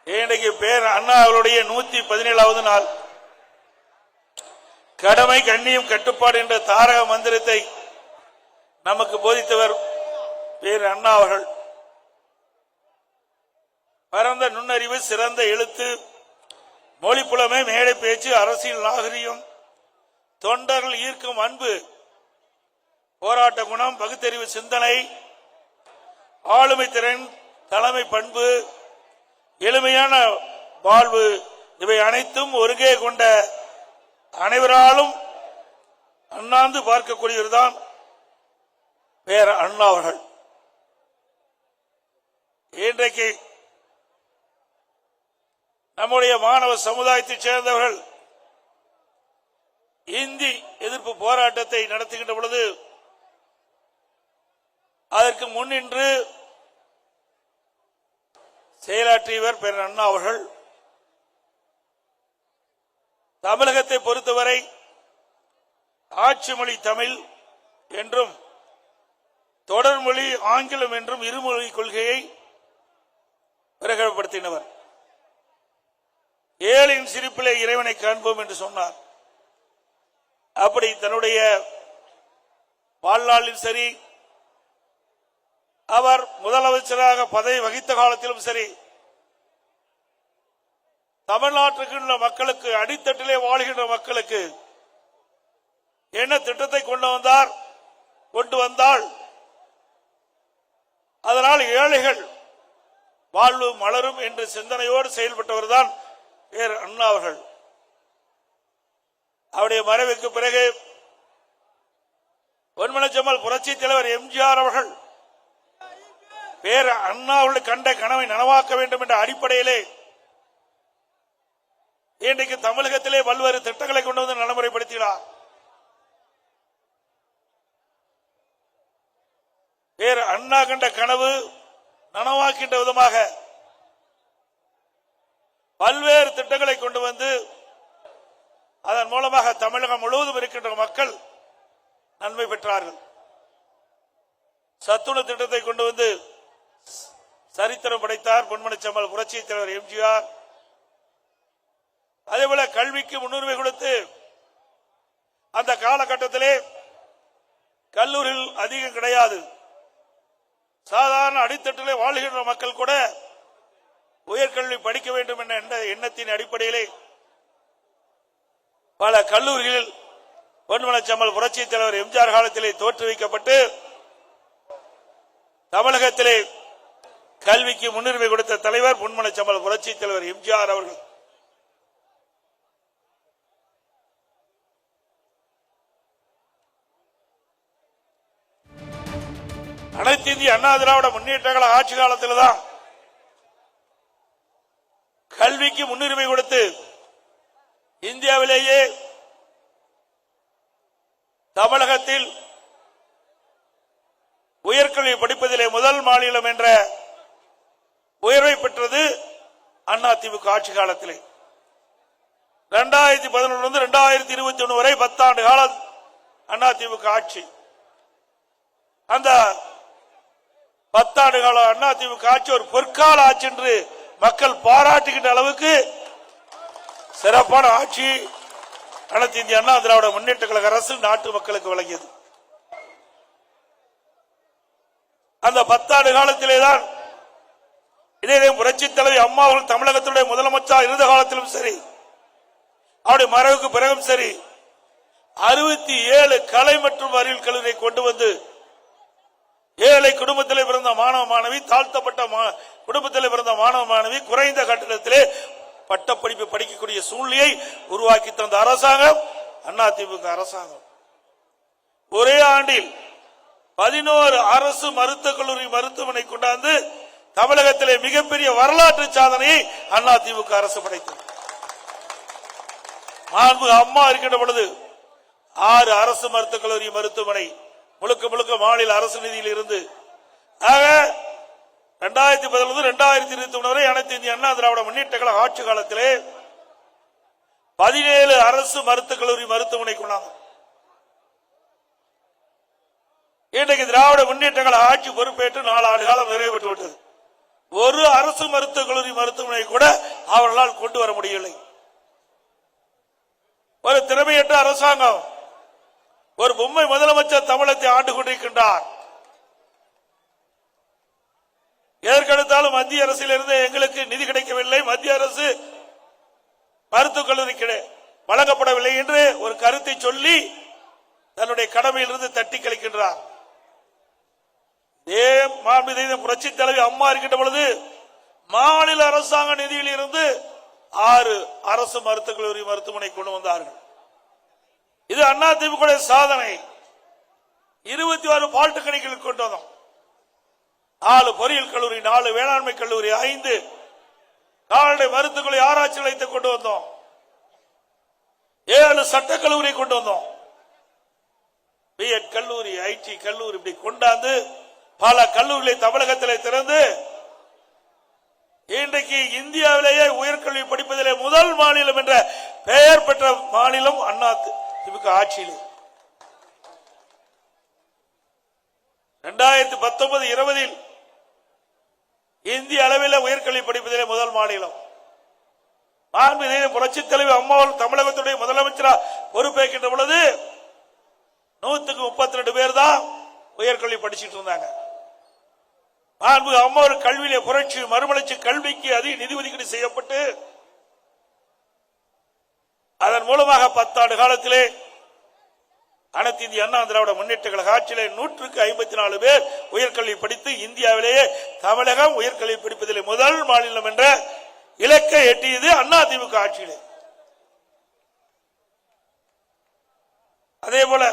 இன்றைக்கு பேர் அண்ணா அவருடைய 117வது நாள். கடமை கண்ணியம் கட்டுப்பாடு என்ற தாரக மந்திரத்தை நமக்கு போதித்தவர் பேர் அண்ணா அவர்கள். பரந்த நுண்ணறிவு, சிறந்த எழுத்து, மொழிப்புலமை, மேடை பேச்சு, அரசியல் நாகரிகம், தொண்டர்கள் ஈர்க்கும் அன்பு, போராட்ட குணம், பகுத்தறிவு சிந்தனை, ஆளுமை திறன், தலைமை பண்பு, எளிமையான வாழ்வு, இவை அனைத்தும் ஒருங்கே கொண்ட அனைவராலும் அண்ணாந்து பார்க்கக்கூடியவர்தான் பேர் அண்ணா அவர்கள். இன்றைக்கு நம்முடைய மாணவ சமுதாயத்தைச் சேர்ந்தவர்கள் இந்தி எதிர்ப்பு போராட்டத்தை நடத்துகின்ற பொழுது அதற்கு முன்னின்று செயலாற்றியவர் பேர் அண்ணா அவர்கள். தமிழகத்தை பொறுத்தவரை ஆட்சி மொழி தமிழ் என்றும் தொடர்மொழி ஆங்கிலம் என்றும் இருமொழி கொள்கையை பிரகடனப்படுத்தினவர். ஏழின் சிரிப்பிலே இறைவனை காண்போம் என்று சொன்னார். அப்படி தன்னுடைய வாழ்நாளில் சரி, அவர் முதலமைச்சராக பதவி வகித்த காலத்திலும் சரி, தமிழ்நாட்டுக்கு மக்களுக்கு, அடித்தட்டிலே வாழ்கின்ற மக்களுக்கு என்ன திட்டத்தை கொண்டு வந்தால் அதனால் ஏழைகள் வாழ்வு மலரும் என்ற சிந்தனையோடு செயல்பட்டவர் தான் பேர் அண்ணா அவர்கள். அவருடைய மறைவுக்கு பிறகு பொன்மனச்செம்மல் புரட்சி தலைவர் எம்ஜிஆர் அவர்கள் பேர் அண்ணா அவர்கள் கண்ட கனவை நனவாக்க வேண்டும் என்ற அடிப்படையிலே இன்றைக்கு தமிழகத்திலே பல்வேறு திட்டங்களை கொண்டு வந்து நடைமுறைப்படுத்தினார். பேர் அண்ணா கண்ட கனவு நனவாக்கின்ற விதமாக பல்வேறு திட்டங்களை கொண்டு வந்து அதன் மூலமாக தமிழகம் முழுவதும் இருக்கின்ற மக்கள் நன்மை பெற்றார்கள். சத்துணவு திட்டத்தை கொண்டு வந்து சரித்திரம் படைத்தார் பொன்மனச்செம்மல் புரட்சி தலைவர் எம்ஜிஆர். அதேபோல கல்விக்கு முன்னுரிமை கொடுத்து அந்த காலகட்டத்திலே கல்லூரியில் அதிகம் கிடையாது, சாதாரண அடித்தட்டிலே வாழ்கின்ற மக்கள் கூட உயர்கல்வி படிக்க வேண்டும் என்ற எண்ணத்தின் அடிப்படையிலே பல கல்லூரிகளில் பொன்மனச்செம்மல் புரட்சி தலைவர் எம்ஜிஆர் காலத்திலே தோற்றுவிக்கப்பட்டு தமிழகத்திலே கல்விக்கு முன்னுரிமை கொடுத்த தலைவர் பொன்மனச்செம்மல் புரட்சி தலைவர் எம்ஜிஆர் அவர்கள். அனைத்து இந்திய அண்ணா திராவிட முன்னேற்ற கழக ஆட்சி காலத்தில் தான் கல்விக்கு முன்னுரிமை கொடுத்து இந்தியாவிலேயே தமிழகத்தில் உயர்கல்வி படிப்பதிலே முதல் மாநிலம் என்ற உயர்வை பெற்றது அதிமுக ஆட்சி காலத்திலே. 2011 2021 வரை 10 ஆண்டு காலம் அதிமுக ஆட்சி. அந்த 10 ஆண்டு கால அதிமுக ஆட்சி ஒரு பொற்கால ஆட்சி என்று மக்கள் பாராட்டுகின்ற அளவுக்கு சிறப்பான ஆட்சி அனைத்து இந்திய அண்ணா திராவிட முன்னேற்ற கழக அரசு நாட்டு மக்களுக்கு வழங்கியது. அந்த 10 ஆண்டு காலத்திலேதான் இதே புரட்சி தலைவி அம்மா அவர்கள் தமிழகத்துடைய முதலமைச்சர் இருந்த காலத்திலும் சரி, அவருடைய மறைவுக்கு பிறகும் சரி, 67 கலை மற்றும் அறிவியல் கல்லூரியை கொண்டு வந்து ஏழை குடும்பத்திலே பிறந்த மாணவ மாணவி, தாழ்த்தப்பட்ட குடும்பத்திலே பிறந்த மாணவ மாணவி குறைந்த கட்டணத்திலே பட்டப்படிப்பு படிக்கக்கூடிய சூழ்நிலையை உருவாக்கி தந்த அரசாங்கம் அதிமுக அரசாங்கம். ஒரே ஆண்டில் 11 அரசு மருத்துவக் கல்லூரி மருத்துவமனை கொண்டாந்து தமிழகத்திலே மிகப்பெரிய வரலாற்று சாதனையை அதிமுக அரசு படைத்தது. அம்மா இருக்கின்ற பொழுது 6 அரசு மருத்துவக் கல்லூரி மருத்துவமனை முழுக்க மாநில அரசு நிதியில் இருந்து. ஆக 2011 2021 வரை அனைத்து இந்திய அண்ணா திராவிட முன்னேற்ற கழக ஆட்சி காலத்திலே 17 அரசு மருத்துவக் கல்லூரி மருத்துவமனை கொண்டாங்க. இன்றைக்கு திராவிட முன்னேற்ற கழக ஆட்சி பொறுப்பேற்று 4 ஆண்டு காலம் நிறைவு பெற்று விட்டது. ஒரு அரசு மருத்துவக் கல்லூரி மருத்துவமனை கூட அவர்களால் கொண்டு வர முடியவில்லை. ஒரு திறமையற்ற அரசாங்கம், ஒரு பொம்மை முதலமைச்சர் தமிழகத்தை ஆண்டு கொண்டிருக்கின்றார். எதற்கெடுத்தாலும் மத்திய அரசிலிருந்து எங்களுக்கு நிதி கிடைக்கவில்லை, மத்திய அரசு மருத்துவக் கல்லூரி வழங்கப்படவில்லை என்று ஒரு கருத்தை சொல்லி தன்னுடைய கடமையிலிருந்து தட்டி கழிக்கின்றார். புரட்சி தலைவி அம்மா இருக்கின்ற பொழுது மாநில அரசாங்க நிதியில் இருந்து 6 அரசு மருத்துவக் கல்லூரி மருத்துவமனை கொண்டு வந்தார்கள். இது அதிமுக சாதனை. 26 பாலிடெக்னிக் கொண்டு வந்தோம். 4 பொறியியல் கல்லூரி, 4 வேளாண்மை கல்லூரி, 5 கால்நடை மருத்துவக் கல்லூரி ஆராய்ச்சி நிலையத்தை கொண்டு வந்தோம். 7 சட்டக் கல்லூரி கொண்டு வந்தோம். பிஎட் கல்லூரி, ஐடி கல்லூரி இப்படி கொண்டாந்து பல கல்லூரிகளை தமிழகத்தில் திறந்து இன்றைக்கு இந்தியாவிலேயே உயர்கல்வி படிப்பதிலே முதல் மாநிலம் என்ற பெயர் பெற்ற மாநிலம் அதிமுக ஆட்சியில். 2019-20 இந்திய அளவில் உயர்கல்வி படிப்பதிலே முதல் மாநிலம். புரட்சி தலைவி அம்மாவால் தமிழகத்துடைய முதலமைச்சராக பொறுப்பேற்கின்ற பொழுது 132 பேர் தான் உயர்கல்வி படிச்சுட்டு இருந்தாங்க. அம்மா ஒரு கல்வியிலே புரட்சி மறுமலர்ச்சி கல்விக்கு அதிக நிதி ஒதுக்கீடு செய்யப்பட்டு அதன் மூலமாக 10 ஆண்டு காலத்திலே அனைத்து இந்திய அண்ணா திராவிட முன்னேற்ற கழக ஆட்சியிலே 154 பேர் உயர்கல்வி படித்து இந்தியாவிலேயே தமிழகம் உயர்கல்வி படிப்பதிலே முதல் மாநிலம் என்ற இலக்கை எட்டியது அதிமுக ஆட்சியிலே. அதே போல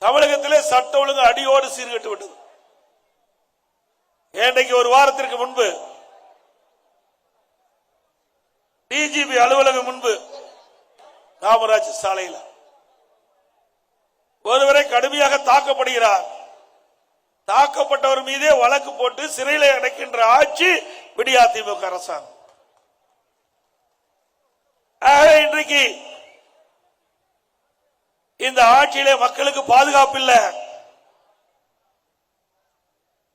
தமிழகத்திலே சட்ட ஒழுங்கு அடியோடு சீர்கட்டு விட்டது. இன்றைக்கு ஒரு வாரத்திற்கு முன்பு டிஜிபி அலுவலகம் முன்பு காமராஜ் சாலையில் ஒருவரை கடுமையாக தாக்கப்படுகிறார். தாக்கப்பட்டவர் மீதே வழக்கு போட்டு சிறையில் அடைக்கின்ற ஆட்சி அதிமுக அரசாங்கம். இன்றைக்கு இந்த ஆட்சியிலே மக்களுக்கு பாதுகாப்பு இல்லை.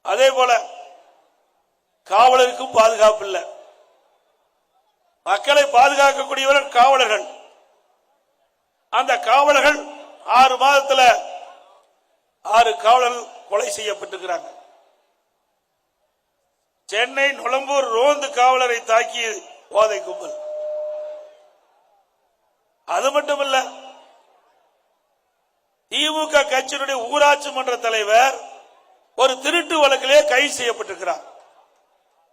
அதே போல காவலருக்கும் பாதுகாப்பு இல்லை. மக்களை பாதுகாக்கக்கூடியவர்கள் காவலர்கள். அந்த காவலர்கள் 6 மாதத்தில் 6 காவலர்கள் கொலை செய்யப்பட்டிருக்கிறாங்க. சென்னை நுளம்பூர் ரோந்து காவலரை தாக்கிய போதை கும்பல். அது மட்டுமல்ல, திமுக கட்சியினுடைய ஊராட்சி மன்ற தலைவர் ஒரு திருட்டு வழக்கிலே கைது செய்யப்பட்டிருக்கிறார்.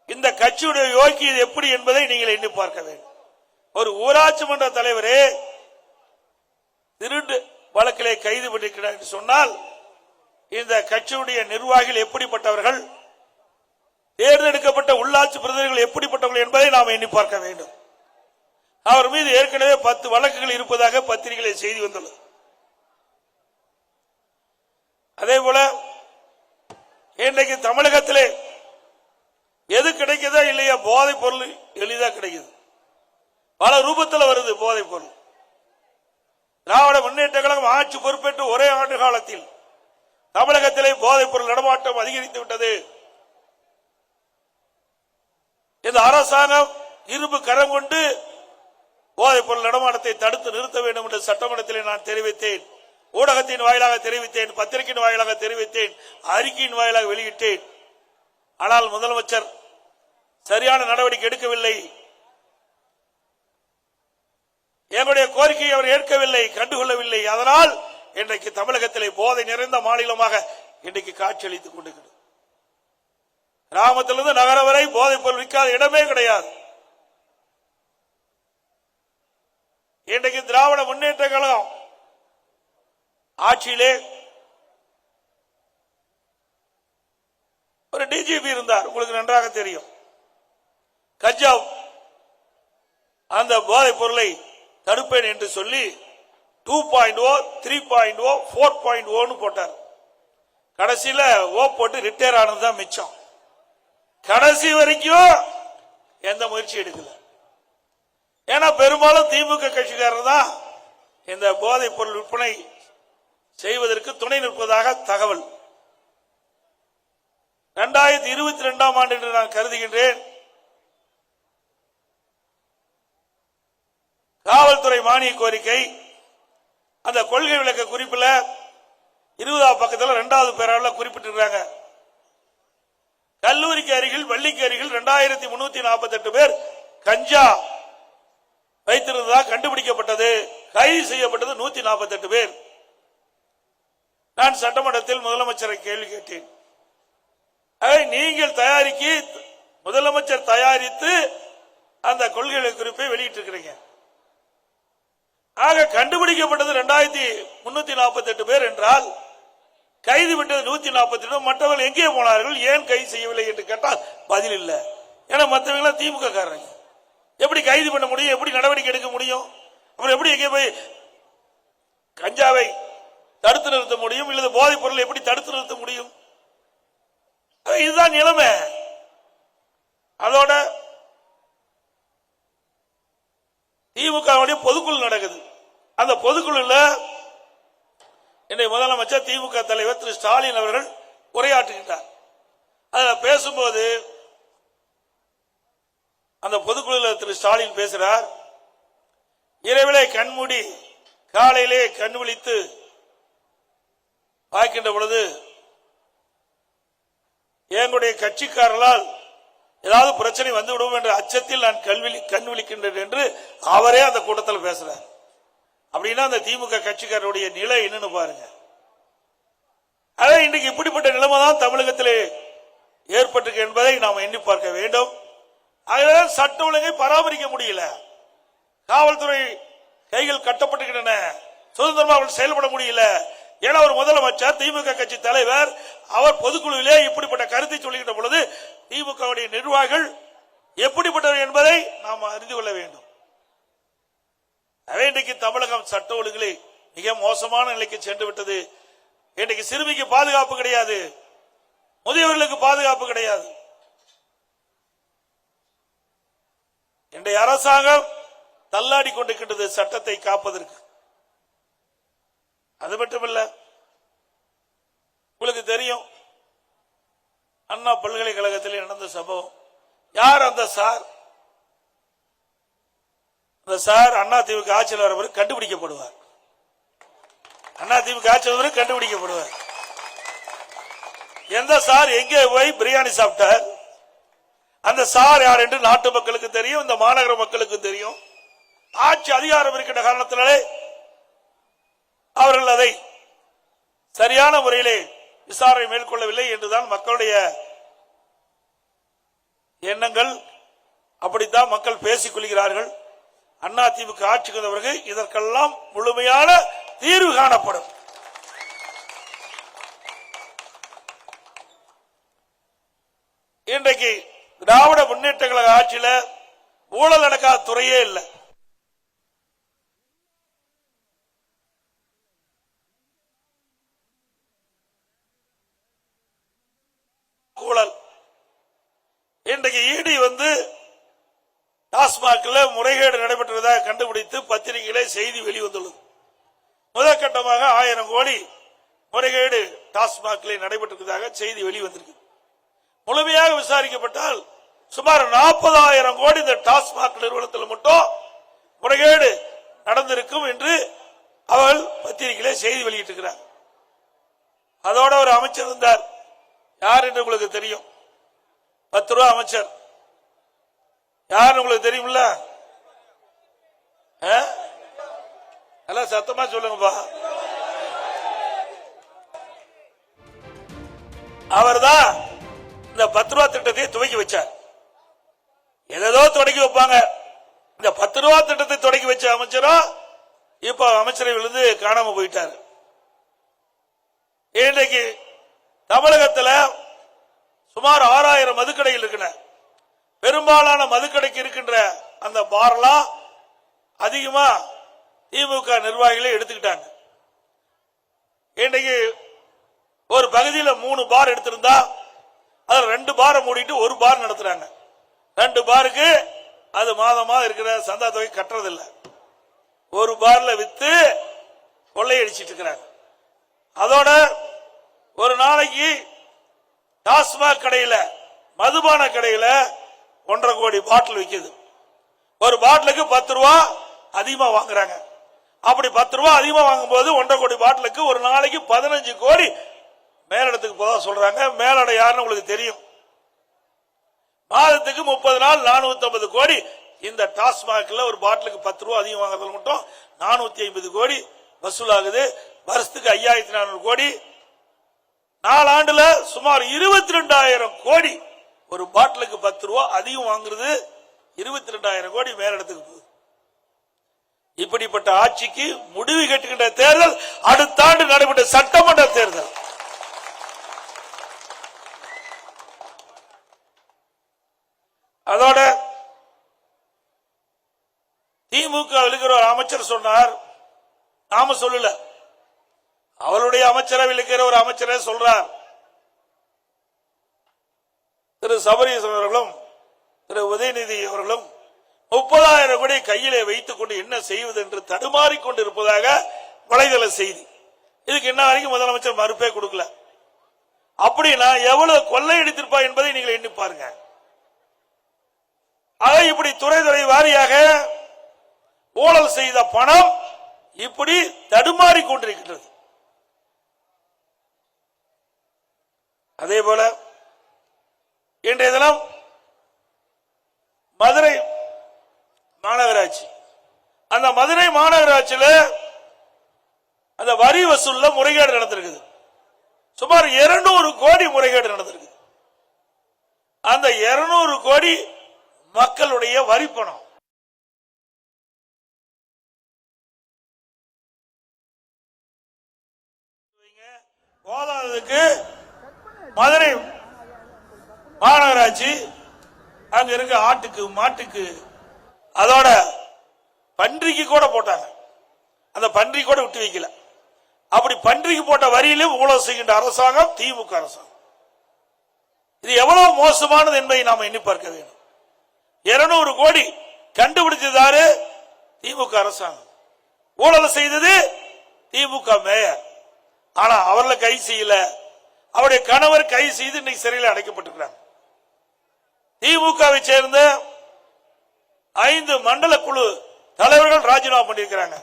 இந்த கட்சியுடைய யோக்கியது எப்படி என்பதை நீங்கள் எண்ணி பார்க்க வேண்டும். ஒரு ஊராட்சி மன்ற தலைவரே திருட்டு வழக்கிலே கைது பண்ணிருக்கிறார் என்று சொன்னால் இந்த கட்சியுடைய நிர்வாகிகள் எப்படிப்பட்டவர்கள், தேர்ந்தெடுக்கப்பட்ட உள்ளாட்சி பிரதிநிதிகள் எப்படிப்பட்டவர்கள் என்பதை நாம் எண்ணி பார்க்க வேண்டும். அவர் மீது ஏற்கனவே 10 வழக்குகள் இருப்பதாக பத்திரிகைகளில் செய்தி வந்துள்ளது. அதே போல இன்றைக்கு தமிழகத்திலே எது கிடைக்குதா இல்லையா, போதைப் பொருள் எளிதா கிடைக்குது. பல ரூபத்தில் வருது போதைப் பொருள். திராவிட முன்னேற்ற கழகம் ஆட்சி பொறுப்பேற்று ஒரே ஆண்டு காலத்தில் தமிழகத்திலே போதைப் பொருள் நடமாட்டம் அதிகரித்து விட்டது. இந்த அரசாங்கம் இரும்பு கரம் கொண்டு போதைப் பொருள் நடமாட்டத்தை தடுத்து நிறுத்த வேண்டும் என்று சட்டமன்றத்தில் நான் தெரிவித்தேன். ஊடகத்தின் வாயிலாக தெரிவித்தேன், பத்திரிகையின் வாயிலாக தெரிவித்தேன், அறிக்கையின் வாயிலாக வெளியிட்டேன். ஆனால் முதலமைச்சர் சரியான நடவடிக்கை எடுக்கவில்லை. எங்களுடைய கோரிக்கையை அவர் ஏற்கவில்லை, கண்டுகொள்ளவில்லை. அதனால் இன்றைக்கு தமிழகத்திலே போதை நிறைந்த மாநிலமாக இன்றைக்கு காட்சியளித்துக் கொண்டிருக்கிறது. கிராமத்திலிருந்து நகரம் வரை போதைப் பொருள் விற்காத இடமே கிடையாது. இன்றைக்கு திராவிட முன்னேற்ற கழகம் ஆட்சியிலே ஒரு டிஜிபி இருந்தார், உங்களுக்கு நன்றாக தெரியும். கஞ்சா அந்த போதைப் பொருளை தடுப்பேன் என்று சொல்லி 2.0, 3.0, 4.0 போட்டார். கடைசியில போட்டு ரிட்டையர் ஆனதுதான் மிச்சம். கடைசி வரைக்கும் எந்த முயற்சி எடுக்கல. ஏன்னா பெரும்பாலும் திமுக கட்சிக்காரர் தான் இந்த போதைப் பொருள் விற்பனை செய்வதற்கு துணை நிற்பதாக தகவல். 2022ஆம் ஆண்டு என்று நான் கருதுகின்றேன். காவல்துறை மானிய கோரிக்கை அந்த கொள்கை விளக்க குறிப்பில் 20ஆம் பக்கத்தில் 2வது பேரால குறிப்பிட்டிருக்காங்க. கல்லூரிக்கு அருகில் பள்ளிக்கு அருகில் 2348 பேர் கஞ்சா வைத்திருந்ததா கண்டுபிடிக்கப்பட்டது. கைது செய்யப்பட்டது 148 பேர். நான் சட்டமன்றத்தில் முதலமைச்சரை கேள்வி கேட்டேன். நீங்கள் தயாரிக்கு முதலமைச்சர் தயாரித்து அந்த கொள்கை குறிப்பை வெளியிட்டிருக்கிறீங்க. ஆக கண்டுபிடிக்கப்பட்டது 2348 பேர் என்றால் கைது விட்டது 142. மற்றவர்கள் எங்கே போனார்கள், ஏன் கைது செய்யவில்லை என்று கேட்டால் பதில் இல்லை. ஏன்னா மற்றவங்க திமுக காரங்க. எப்படி கைது பண்ண முடியும், எப்படி நடவடிக்கை எடுக்க முடியும், அப்புறம் எப்படி எங்கே போய் கஞ்சாவை தடுத்து நிறுத்த முடியும், இல்லது போதைப் பொருளை எப்படி தடுத்து நிறுத்த முடியும்? இதுதான் நிலைமை. அதோட திமுக பொதுக்குழு நடக்குது. அந்த பொதுக்குழுல இன்றைய முதலமைச்சர் திமுக தலைவர் திரு ஸ்டாலின் அவர்கள் உரையாற்றுகின்றார். அதில் பேசும்போது அந்த பொதுக்குழுல திரு ஸ்டாலின் பேசுறார். இரவிலே கண்மூடி காலையிலே கண் விழித்து பார்க்கின்ற பொழுது எங்களுடைய கட்சிக்காரர்களால் ஏதாவது பிரச்சனை வந்துவிடும் என்ற அச்சத்தில் நான் கண் விழிக்கின்றேன் என்று அவரே அந்த கூட்டத்தில் பேசுறார். அப்படின்னா அந்த திமுக கட்சிக்காரருடைய நிலை என்னன்னு பாருங்க. இன்றைக்கு இப்படிப்பட்ட நிலைமை தான் தமிழகத்திலே ஏற்பட்டிருக்கு என்பதை நாம் எண்ணி பார்க்க வேண்டும். அதனால் சட்ட ஒழுங்கை பராமரிக்க முடியல. காவல்துறை கைகள் கட்டப்பட்டுகின்றன, சுதந்திரமாக செயல்பட முடியல. ஏன்னா ஒரு முதலமைச்சர், திமுக கட்சி தலைவர், அவர் பொதுக்குழுவிலே இப்படிப்பட்ட கருத்தை சொல்லுகின்ற பொழுது திமுக நிர்வாகிகள் எப்படிப்பட்டவர் என்பதை நாம் அறிந்து கொள்ள வேண்டும். இன்றைக்கு தமிழகம் சட்ட ஒழுங்கிலே மிக மோசமான நிலைக்கு சென்று விட்டது. இன்றைக்கு சிறுமிக்கு பாதுகாப்பு கிடையாது, முதியவர்களுக்கு பாதுகாப்பு கிடையாது. இன்றைய அரசாங்கம் தள்ளாடி கொண்டிருக்கின்றது சட்டத்தை காப்பதற்கு. அது மட்டுமல்ல, உங்களுக்கு தெரியும் அண்ணா பல்கலைக்கழகத்தில் நடந்த சம்பவம். யார் அந்த சார்? அந்த சார் அண்ணா திமுக ஆட்சியில் வரவர் கண்டுபிடிக்கப்படுவார். அண்ணா திமுக ஆட்சியில் வரவர் கண்டுபிடிக்கப்படுவார். எந்த சார் எங்கே போய் பிரியாணி சாப்பிட்டார், அந்த சார் யார் என்று நாட்டு மக்களுக்கு தெரியும், இந்த மாநகர மக்களுக்கு தெரியும். ஆட்சி அதிகாரம் இருக்கின்ற காரணத்தினாலே அவர்கள் அதை சரியான முறையிலே விசாரணை மேற்கொள்ளவில்லை என்றுதான் மக்களுடைய எண்ணங்கள். அப்படித்தான் மக்கள் பேசிக் கொள்கிறார்கள். அண்ணா திமுக ஆட்சிக்கு வந்தவர்கள் இதற்கெல்லாம் முழுமையான தீர்வு காணப்படும். இன்றைக்கு திராவிட முன்னேற்ற கழக ஆட்சியில ஊழல் நடக்காத துறையே இல்லை. ஊழல் இன்றைக்கு ஈடி டாஸ்மாக்ல முறைகேடு நடைபெற்றதாக கண்டுபிடித்து பத்திரிகையிலே செய்தி வெளிவந்துள்ளது. முதற்கட்டமாக 1000 கோடி முறைகேடு டாஸ்மாக்ல நடைபெற்றதாக செய்தி வெளிவந்திருக்கு. முழுமையாக விசாரிக்கப்பட்டால் சுமார் 40,000 கோடி இந்த டாஸ்மாக் நிறுவனத்தில் மட்டும் முறைகேடு நடந்திருக்கும் என்று அவர்கள் பத்திரிகையிலே செய்தி வெளியிட்டிருக்கிறார். அதோட ஒரு அமைச்சர் இருந்தார், யார் என்று உங்களுக்கு தெரியும், 10 ரூபா அமைச்சர். யார் உங்களுக்கு தெரியும்ல? நல்லா சத்தமா சொல்லுங்கப்பா. அவர்தான் இந்த 10 ரூபா திட்டத்தை துவக்கி வச்சார். ஏதோ தொடங்கி வைப்பாங்க. இந்த 10 ரூபா திட்டத்தை தொடங்கி வச்ச அமைச்சரும் இப்ப அமைச்சரவையிலிருந்து காணாம போயிட்டார். இன்றைக்கு தமிழகத்தில் சுமார் 6000 மதுக்கடைகள் இருக்கின்றன. பெரும்பாலான மதுக்கடைக்கு இருக்கின்ற அந்த பார்லாம் அதிகமா திமுக நிர்வாகிகளை எடுத்துக்கிட்டாங்க. இன்றைக்கு ஒரு பகுதியில் 3 பார் எடுத்திருந்தா அதுல 2 பாரை மூடிட்டு 1 பார் நடத்துறாங்க. 2 பாருக்கு அது மாதமா இருக்கிற சந்தா தொகை கட்டுறதில்லை. 1 பார்ல வித்து கொள்ளையடிச்சிட்டு இருக்கிறாங்க. அதோட ஒரு நாளைக்கு டாஸ்மாக் கடையில மதுபான கடையில 1.5 கோடி பாட்டில் விற்குது. ஒரு பாட்டிலுக்கு 10 ரூபா அதிகமா வாங்குறாங்க. அப்படி 10 ரூபா அதிகமா வாங்கும் போது 1.5 கோடி பாட்டிலுக்கு ஒரு நாளைக்கு 15 கோடி மேலிடத்துக்கு போதா சொல்றாங்க. மேலிட யாருன்னு உங்களுக்கு தெரியும். மாதத்துக்கு 30 நாள் 450 கோடி இந்த டாஸ்மாக்ல ஒரு பாட்டிலுக்கு 10 ரூபா அதிகம் வாங்குறதுல மட்டும் 450 கோடி வசூலாகுது. வருஷத்துக்கு 5400 கோடி. 4 ஆண்டுல சுமார் 22,000 கோடி. ஒரு பாட்டிலுக்கு 10 ரூபா அதிகம் வாங்குறது 22,000 கோடி மேலிடத்துக்கு போகுது. இப்படிப்பட்ட ஆட்சிக்கு முடிவு கட்டுகின்ற தேர்தல் அடுத்த ஆண்டு நடைபெற்ற சட்டமன்ற தேர்தல். அதோட திமுக இருக்கிற ஒரு அமைச்சர் சொன்னார், நாம சொல்லல, அவருடைய அமைச்சரவையில் இருக்கிற ஒரு அமைச்சரே சொல்றார். திரு சபரீசன் அவர்களும் திரு உதயநிதி அவர்களும் 30,000 கோடி கையிலே வைத்துக் கொண்டு என்ன செய்வது என்று தடுமாறிக் கொண்டிருப்பதாக வலைதள செய்தி. இதுக்கு என்ன வரைக்கும் முதலமைச்சர் மறுப்பே கொடுக்கல. அப்படின்னா எவ்வளவு கொள்ளையடித்திருப்பா என்பதை நீங்கள் எண்ணி பாருங்க. ஆக இப்படி துறை வாரியாக ஊழல் செய்த பணம் இப்படி தடுமாறிக் கொண்டிருக்கின்றது. அதே போல இன்றைய தினம் மதுரை மாநகராட்சி, அந்த மதுரை மாநகராட்சியில் அந்த வரி வசூல்ல முறைகேடு நடந்திருக்குது. சுமார் 200 கோடி முறைகேடு நடந்திருக்கு. அந்த 200 கோடி மக்களுடைய வரி பணம். போதாததுக்கு மதுரை மாநகராட்சி அங்க இருக்க ஆட்டுக்கு மாட்டுக்கு அதோட பன்றிக்கு கூட போட்டாங்க. அந்த பன்றி கூட விட்டு வைக்கல. அப்படி பன்றிக்கு போட்ட வரியிலும் ஊழல் செய்கின்ற அரசாங்கம் திமுக அரசாங்கம். இது எவ்வளவு மோசமானது என்பதை நாம் எண்ணி பார்க்க வேண்டும். 200 கோடி கண்டுபிடிச்சதாரு திமுக அரசாங்கம். ஊழல் செய்தது திமுக மேயர். ஆனா அவர்களை கை செய்யல. அவருடைய கணவர் கை செய்து இன்னைக்கு சிறையில் அடைக்கப்பட்டிருக்கிறாங்க. திமுகவை சேர்ந்த 5 மண்டல குழு தலைவர்கள் ராஜினாமா பண்ணியிருக்கிறாங்க.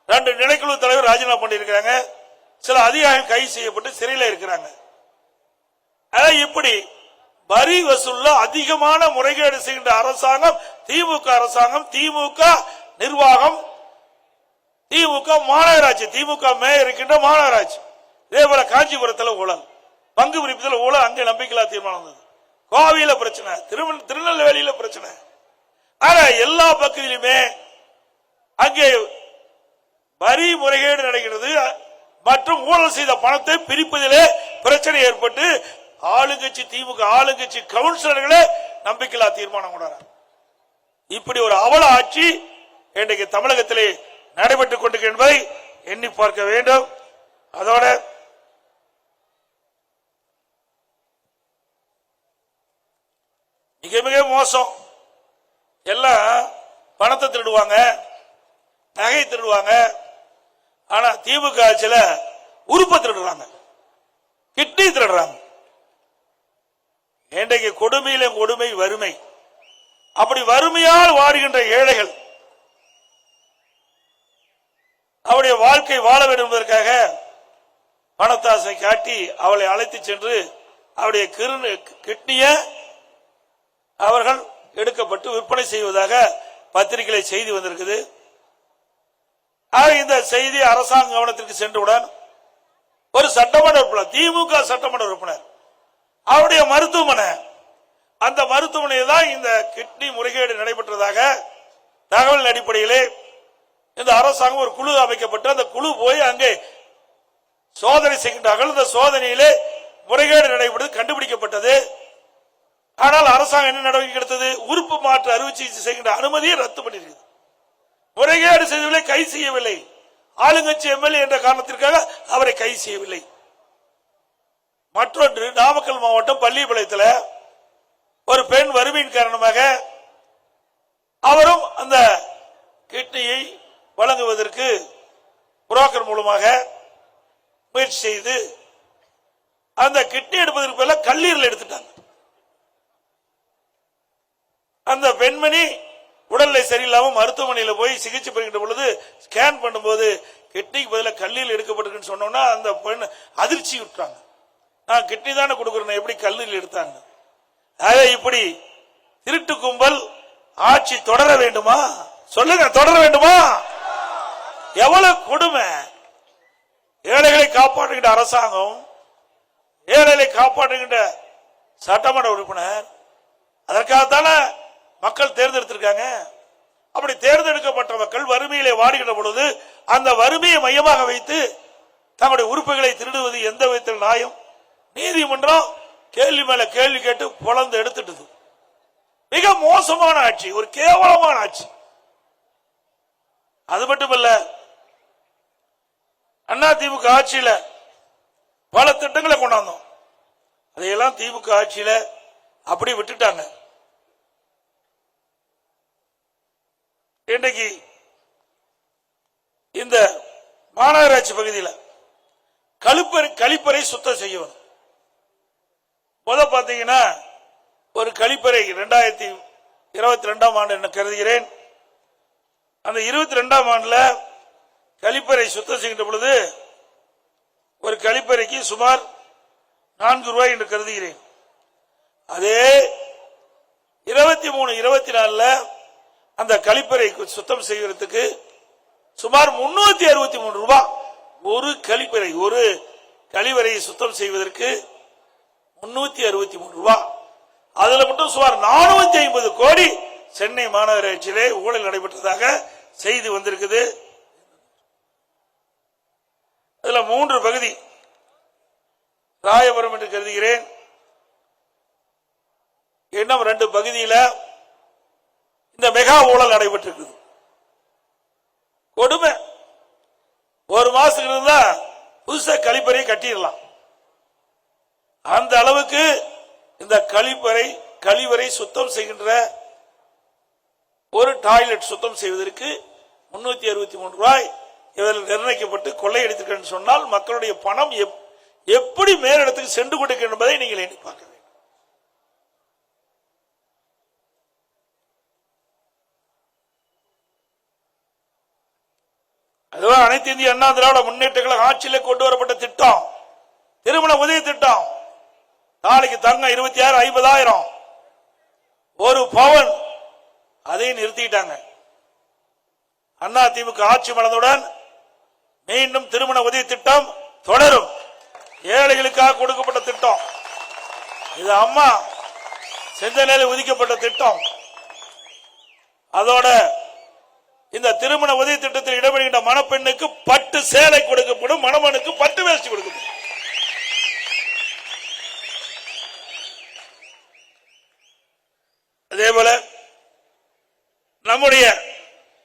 2 நிலைக்குழு தலைவர் ராஜினாமா பண்ணியிருக்கிறாங்க. சில அதிகாரிகள் கைது செய்யப்பட்டு சிறையில் இருக்கிறாங்க. இப்படி வரி வசூல்ல அதிகமான முறைகேடு செய்கின்ற அரசாங்கம் திமுக அரசாங்கம், திமுக நிர்வாகம், திமுக மாநகராட்சி, திமுக மேயர் இருக்கின்ற மாநகராட்சி. இதே போல காஞ்சிபுரத்தில் ஊழல், பங்கு பிரிப்பதில் ஊழல், அங்கே நம்பிக்கையில்லா தீர்மானம் வந்தது. கோவையில பிரச்சனை, திருநெல்வேலியில பிரச்சனை. ஆனா எல்லா பகுதியிலுமே அங்கே வரி முறைகேடு நடக்கிறது மற்றும் ஊழல் செய்த பணத்தை பிரிப்பதிலே பிரச்சனை ஏற்பட்டு ஆளுங்கட்சி திமுக ஆளுங்கட்சி கவுன்சிலர்களே நம்பிக்கையில்லா தீர்மானம் கொண்டார். இப்படி ஒரு அவல ஆட்சி இன்றைக்கு தமிழகத்திலே நடைபெற்றுக் கொண்டிருக்கிறது என்பதை எண்ணி பார்க்க வேண்டும். அதோட மிக மிக மோசம். எல்லாம் பணத்தை திருடுவாங்க, நகை திருடுவாங்க. ஆனா திமுக ஆட்சியில உறுப்பை திருடுறாங்க, கிட்னி திருடுறாங்க. இன்றைக்கு கொடுமையிலும் கொடுமை வறுமை. அப்படி வறுமையால் வாடுகின்ற ஏழைகள் அவருடைய வாழ்க்கை வாழ வேண்டும் என்பதற்காக பணத்தாசை காட்டி அவளை அழைத்து சென்று அவருடைய கிட்னிய அவர்கள் எடுக்கப்பட்டு விற்பனை செய்வதாக பத்திரிகையில் செய்தி வந்திருக்குது. இந்த செய்தி அரசாங்க கவனத்திற்கு சென்றவுடன் ஒரு சட்டமன்ற உறுப்பினர், திமுக சட்டமன்ற உறுப்பினர், அவருடைய மருத்துவமனை, அந்த மருத்துவமனையில் தான் இந்த கிட்னி முறைகேடு நடைபெற்றதாக தகவல் அடிப்படையிலே இந்த அரசாங்கம் ஒரு குழு அமைக்கப்பட்டு அந்த குழு போய் அங்கே சோதனை செய்கின்றார்கள். இந்த சோதனையிலே முறைகேடு நடைபெற்றது கண்டுபிடிக்கப்பட்டது. ஆனால் அரசாங்கம் என்ன நடவடிக்கை எடுத்தது? உறுப்பு மாற்று அறுவை சிகிச்சை செய்கின்ற அனுமதியை ரத்து பண்ணியிருக்கிறது. முறைகேடு செய்தவர்களை கைது செய்யவில்லை. ஆளுங்கட்சி எம்எல்ஏ என்ற காரணத்திற்காக அவரை கைது செய்யவில்லை. மற்றொன்று, நாமக்கல் மாவட்டம் பள்ளிப்பாளையத்தில் ஒரு பெண் வறுமையின் காரணமாக அவரும் அந்த கிட்னியை வழங்குவதற்கு புரோக்கர் மூலமாக முயற்சி செய்து அந்த கிட்னி எடுப்பதற்கு பதிலா கல்லீரல் எடுத்துட்டாங்க. அந்த பெண்மணி உடல்நிலை சரியில்லாம மருத்துவமனையில் போய் சிகிச்சை பெறுகின்ற பொழுது ஸ்கேன் பண்ணும்போது கிட்னிக்கு பதிலாக கல்லீரல் எடுக்கப்பட்டிருக்குன்னு சொன்னோம்னா அந்த பெண் அதிர்ச்சி விட்டுறாங்க. நான் கிட்னி தானே கொடுக்குறேன், எப்படி கல்லீரல் எடுத்தாங்க? இப்படி திருட்டு கும்பல் ஆட்சி தொடர வேண்டுமா? சொல்லுங்க, தொடர வேண்டுமா? எவ்வளவு கொடுமை! ஏழைகளை காப்பாற்றுகின்ற அரசாங்கம், ஏழைகளை காப்பாற்றுகின்ற சட்டமன்ற உறுப்பினர், அதற்காகத்தானே மக்கள் தேர்ந்தெடுத்திருக்காங்க. அப்படி தேர்ந்தெடுக்கப்பட்ட மக்கள் வறுமையிலே வாடுகின்ற பொழுது அந்த வறுமையை மையமாக வைத்து தங்களுடைய உறுப்புகளை திருடுவது எந்த விதத்தில் நியாயம்? நீதிமன்றம் கேள்வி மேல கேள்வி கேட்டு பொளந்து எடுத்துட்டது. மிக மோசமான ஆட்சி, ஒரு கேவலமான ஆட்சி. அது மட்டுமல்ல, அதிமுக ஆட்சியில பல திட்டங்களை கொண்டாந்தோம். அதையெல்லாம் திமுக ஆட்சியில அப்படி விட்டுட்டாங்க. இன்றைக்கு இந்த மாநகராட்சி பகுதியில் கழிப்பறை சுத்தம் செய்யணும். பாத்தீங்கன்னா ஒரு கழிப்பறை 2022ஆம் ஆண்டு என்ன கருதுகிறேன். அந்த 22ஆம் ஆண்டுல கழிப்பறை சுத்தம் செய்கின்ற பொழுது ஒரு கழிப்பறைக்கு சுமார் 4 ரூபாய் என்று கருதுகிறேன். அதே 23, 24 அந்த கழிப்பறை சுத்தம் செய்வதற்கு சுமார் 363 ரூபாய். ஒரு கழிப்பறை, ஒரு கழிவறையை சுத்தம் செய்வதற்கு 363 ரூபாய். அதுல மட்டும் சுமார் 450 கோடி சென்னை மாநகராட்சியிலே ஊழல் நடைபெற்றதாக செய்தி வந்திருக்குது. அதுல 3 பகுதி ராயபுரம் என்று கருதுகிறேன், இன்னும் 2 பகுதியில் இந்த மெகா ஊழல் நடைபெற்றிருக்குது. கொடுமை. ஒரு மாசத்துக்கு இருந்தா புதுசா கழிப்பறையை கட்டிடலாம். அந்த அளவுக்கு இந்த கழிவறை சுத்தம் செய்கின்ற ஒரு டாய்லெட் சுத்தம் செய்வதற்கு 363 ரூபாய் இதில் நிர்ணயிக்கப்பட்டு கொள்ளையடித்திருக்க சொன்னால் மக்களுடைய பணம் எப்படி மேலிடத்துக்கு சென்று கொடுக்க என்பதை நீங்கள் எண்ணி பார்க்க வேண்டும். அதுவும் அனைத்து இந்திய அண்ணா திராவிட முன்னேற்ற கழக ஆட்சியிலே கொண்டு வரப்பட்ட திட்டம் திருமண உதவி திட்டம். நாளைக்கு தங்கம் 26, 50,000 ஒரு பவுன், அதையும் நிறுத்திட்டாங்க. அண்ணா திமுக ஆட்சி மலர்ந்தவுடன் மீண்டும் திருமண உதவி திட்டம் தொடரும். ஏழைகளுக்காக கொடுக்கப்பட்ட திட்டம் இது. அம்மா செந்தலையில் ஒதுக்கப்பட்ட திட்டம். அதோட இந்த திருமண உதவி திட்டத்தில் இடம்பெறுகின்ற மணப்பெண்ணுக்கு பட்டு சேலை கொடுக்கப்படும், மணமனுக்கு பட்டு வேஷ்டி கொடுக்கப்படும். அதே போல நம்முடைய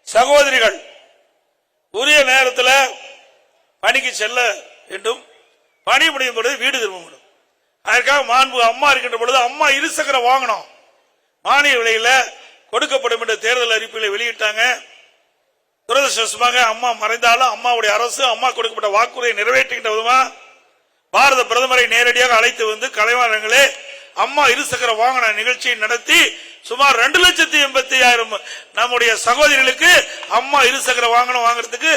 சகோதரிகள் உரிய நேரத்தில் பணிக்கு செல்ல வேண்டும். பணி முடியும் பொழுது வீடு திரும்ப முடியும். அதற்காக மாண்பு அம்மா இருக்கின்ற பொழுது அம்மா இருசக்கர வாகனம் மானிய விலையில கொடுக்கப்படும் என்ற தேர்தல் அறிவிப்பில் வெளியிட்டாங்க. துரதிருஷ்டவசமாக அம்மா மறைந்தாலும் அம்மாவுடைய அரசு அம்மா கொடுக்கப்பட்ட வாக்குறுதியை நிறைவேற்றுகின்ற விதமா பாரத பிரதமரை நேரடியாக அழைத்து வந்து கலைவாணர்களே அம்மா இருசக்கர வாகன நிகழ்ச்சியை நடத்தி சுமார் 2,80,000 நம்முடைய சகோதரிகளுக்கு அம்மா இருசக்கர வாகனம் வாங்குறதுக்கு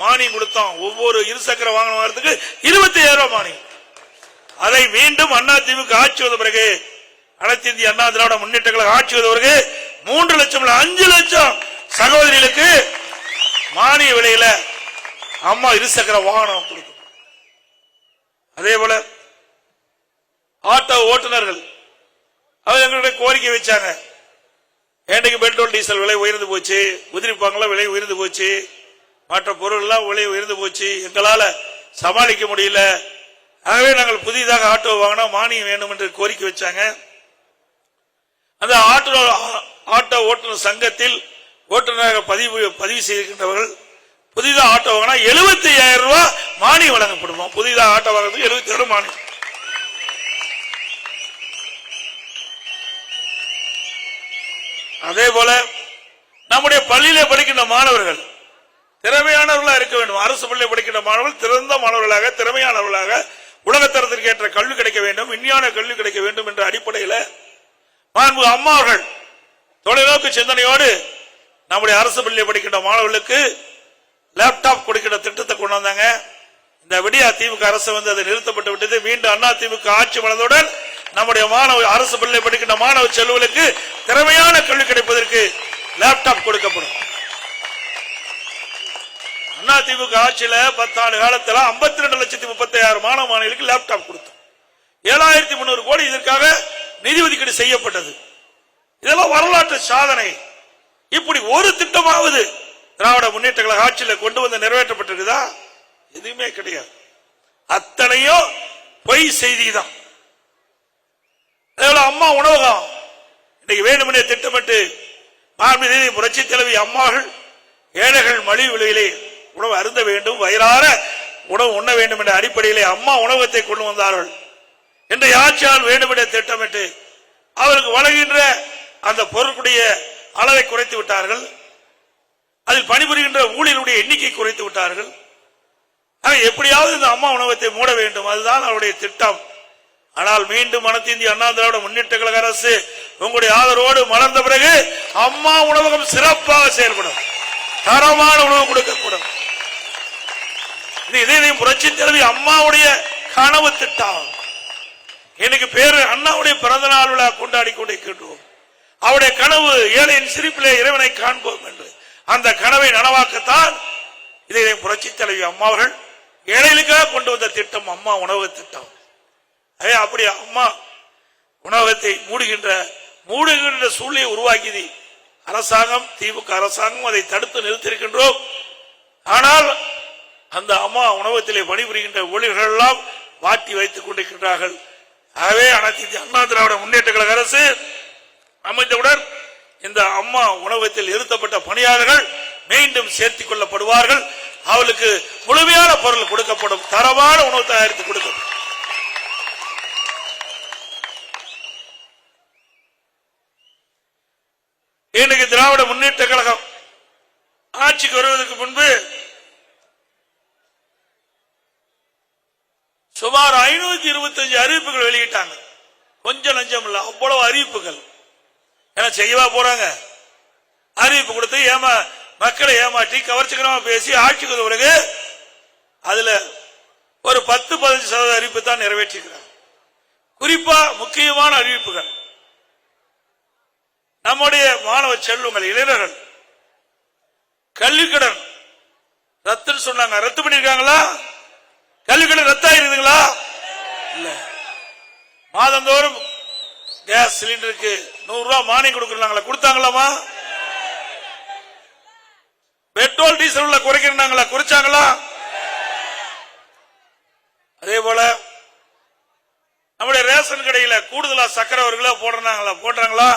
மானியம் கொடுத்தோம். ஒவ்வொரு இருசக்கர வாகனம் வாங்குறதுக்கு 25,000 ரூபாய் மானியம். அதை மீண்டும் அண்ணா திமுக ஆட்சி வந்த பிறகு, அனைத்து இந்திய அண்ணா திராவிட முன்னேற்ற கழக ஆட்சி வந்த பிறகு 3 லட்சம் 5 லட்சம் சகோதரிகளுக்கு மானிய விலையில அம்மா இருசக்கர வாகனம் கொடுக்கும். அதே போல ஆட்டோ ஓட்டுநர்கள் அவங்க எங்களுடைய கோரிக்கை வச்சாங்க. ஏண்டைக்கு பெட்ரோல் டீசல் விலை உயர்ந்து போச்சு, உதிரிப்பாங்கள விலை உயர்ந்து போச்சு, மற்ற பொருள் எல்லாம் விலை உயர்ந்து போச்சு, எங்களால சமாளிக்க முடியல, ஆகவே நாங்கள் புதிதாக ஆட்டோ வாங்கினா மானியம் வேண்டும் என்று கோரிக்கை வச்சாங்க. அந்த ஆட்டோ ஓட்டுநர் சங்கத்தில் ஓட்டுநராக பதிவு செய்திருக்கின்றவர்கள் புதிதாக ஆட்டோ வாங்கினா 75,000 ரூபாய் மானியம் வழங்கப்படுமா? புதிதாக ஆட்டோ வாங்குறதுக்கு 75,000 மானியம். அதே போல நம்முடைய பள்ளியிலே படிக்கின்ற மாணவர்கள் திறமையானவர்களாக இருக்க வேண்டும். அரசு பள்ளியில் படிக்கின்ற மாணவர்கள் திறந்த மாணவர்களாக திறமையானவர்களாக உலகத்தரத்திற்கு ஏற்ற கல்வி கிடைக்க வேண்டும், விஞ்ஞான கல்வி கிடைக்க வேண்டும் என்ற அடிப்படையில் மாண்பு அம்மா அவர்கள் தொலைநோக்கு சிந்தனையோடு நம்முடைய அரசு பள்ளியில் படிக்கின்ற மாணவர்களுக்கு லேப்டாப் கொடுக்கிற திட்டத்தை கொண்டு வந்தாங்க. இந்த விடியா திமுக அரசு வந்து அது நிறுத்தப்பட்டு விட்டது. மீண்டும் அண்ணா திமுக ஆட்சி வளர்ந்தவுடன் நம்முடைய மாணவ அரசு பள்ளியில் படிக்கின்ற மாணவ செல்வங்களுக்கு திறமையான கல்வி கிடைப்பதற்கு லேப்டாப் கொடுக்கப்படும். அண்ணா திமுக ஆட்சியில 10 ஆண்டு காலத்தில் 52,36,000 மாணவ மாணவிகளுக்கு லேப்டாப் கொடுத்தோம். 7,300 கோடி இதற்காக நிதி ஒதுக்கீடு செய்யப்பட்டது. இதெல்லாம் வரலாற்று சாதனை. இப்படி ஒரு திட்டமாவது திராவிட முன்னேற்ற கழக ஆட்சியில் கொண்டு வந்து நிறைவேற்றப்பட்டிருக்குதா? எதுவுமே கிடையாது. அத்தனையும் பொய் செய்தி தான். அம்மா உணவகம் இன்னைக்கு வேண்டுமென்றே திட்டமிட்டு மாண்புமிகு புரட்சி தலைவி அம்மாள் ஏழைகள் மலிவு விலையிலே உணவு அருந்த வேண்டும், வயிறார உணவு உண்ண வேண்டும் என்ற அடிப்படையிலே அம்மா உணவகத்தை கொண்டு வந்தார்கள். இன்றைய ஆட்சியால் வேண்டுமென்றே திட்டமிட்டு அவருக்கு வழங்குகின்ற அந்த பொருட்களுடைய அளவை குறைத்து விட்டார்கள். அதில் பணிபுரிகின்ற ஊழியர்களுடைய எண்ணிக்கை குறைத்து விட்டார்கள். எப்படியாவது இந்த அம்மா உணவகத்தை மூட வேண்டும், அதுதான் அவருடைய திட்டம். ஆனால் மீண்டும் அனைத்து இந்திய அண்ணா திராவிட முன்னேற்ற கழக அரசு உங்களுடைய ஆதரவோடு மலர்ந்த பிறகு அம்மா உணவகம் சிறப்பாக செயல்படும், தரமான உணவு கொடுக்கப்படும். இதையும் புரட்சி தலைவி அம்மாவுடைய கனவு திட்டம். எனக்கு பேரு அண்ணாவுடைய பிறந்த நாள் விழா கொண்டாடி கொண்டிருக்கின்றோம். அவருடைய கனவு ஏழையின் சிரிப்பிலே இறைவனை காண்போம் என்று அந்த கனவை நனவாக்கத்தான் இதை புரட்சி தலைவி அம்மா அவர்கள் ஏழைகளுக்காக கொண்டு வந்த திட்டம் அம்மா உணவு திட்டம். அப்படி அம்மா உணவகத்தை மூடுகின்ற சூழ்நிலையை உருவாக்கி அரசாங்கம், திமுக அரசாங்கம் அதை தடுத்து நிறுத்தியிருக்கின்றோம். ஆனால் அந்த அம்மா உணவகத்திலே பணிபுரிகின்ற ஊழியர்கள் எல்லாம் வாட்டி வைத்துக் கொண்டிருக்கின்றார்கள். ஆகவே அனைத்து அண்ணா திராவிட முன்னேற்ற கழக அரசு அமைந்தவுடன் இந்த அம்மா உணவகத்தில் நிறுத்தப்பட்ட பணியாளர்கள் மீண்டும் சேர்த்துக் கொள்ளப்படுவார்கள். அவளுக்கு முழுமையான பொருள் கொடுக்கப்படும், தரமான உணவு தயாரித்து கொடுக்கப்படும். இன்னைக்கு திராவிட முன்னேற்ற கழகம் ஆட்சிக்கு வருவதற்கு முன்பு சுமார் 525 அறிவிப்புகள் வெளியிட்டாங்க. கொஞ்சம் லஞ்சம் இல்ல, அவ்வளவு அறிவிப்புகள். ஏன்னா செய்யவா போறாங்க, அறிவிப்பு கொடுத்து மக்களை ஏமாற்றி கவர்ச்சிகரமா பேசி ஆட்சிக்கு வந்த பிறகு அதுல ஒரு 10-15% அறிவிப்பு தான் நிறைவேற்றிக்கிறாங்க. குறிப்பா முக்கியமான அறிவிப்புகள் நம்முடைய மாணவ செல்வங்கள், இளைஞர்கள் கல்விக்கடன் ரத்துன்னு சொன்னாங்க. ரத்து பண்ணிருக்காங்களா? கல்விக்கடன் ரத்தாயிருக்குங்களா? இல்ல. மாதந்தோறும் கேஸ் சிலிண்டருக்கு 100 ரூபாய் மானியம் கொடுக்கறாங்களா? கொடுத்தாங்களாமா? Petrol diesel குறைக்கிறாங்களா? குறைச்சாங்களா? அதே போல நம்முடைய ரேஷன் கடையில கூடுதலா சக்கரை ஒரு கிலோ போடுறாங்களா?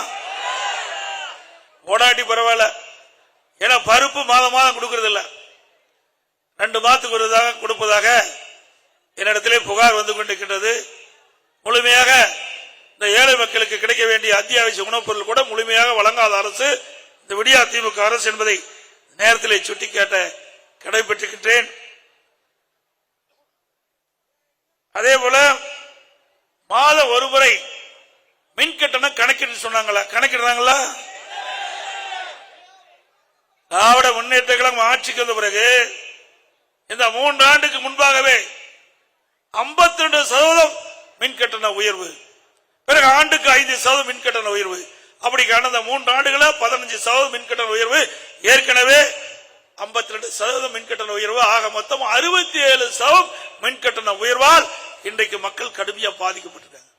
போடாட்டி பரவாயில்ல. ஏன்னா பருப்பு மாதம் கொடுக்கறது இல்ல, 2 மாதத்துக்கு ஒரு கொடுப்பதாக என்னிடத்திலே புகார் வந்து கொண்டிருக்கின்றது. முழுமையாக இந்த ஏழை மக்களுக்கு கிடைக்க வேண்டிய அத்தியாவசிய உணவுப் பொருள் கூட முழுமையாக வழங்காத அரசு இந்த விடியா திமுக அரசு என்பதை நேரத்திலே சுட்டிக்காட்ட கடைபெற்றிருக்கின்றேன். அதே போல மாத ஒருமுறை மின் கட்டணம் கணக்கிட்டு சொன்னாங்களா? கணக்கிடுறாங்களா? திராவிட முன்னேற்ற கழகம் ஆட்சிக்கு வந்த பிறகு இந்த 3 ஆண்டுக்கு முன்பாகவே 52% மின் கட்டண உயர்வு, பிறகு ஆண்டுக்கு 5% மின் கட்டண உயர்வு. அப்படி கடந்த 3 ஆண்டுகள 15% மின் கட்டண உயர்வு, ஏற்கனவே 52% மின் கட்டண உயர்வு, ஆக மொத்தம் 67% மின் கட்டண உயர்வால் இன்றைக்கு மக்கள் கடுமையா பாதிக்கப்பட்டிருக்காங்க.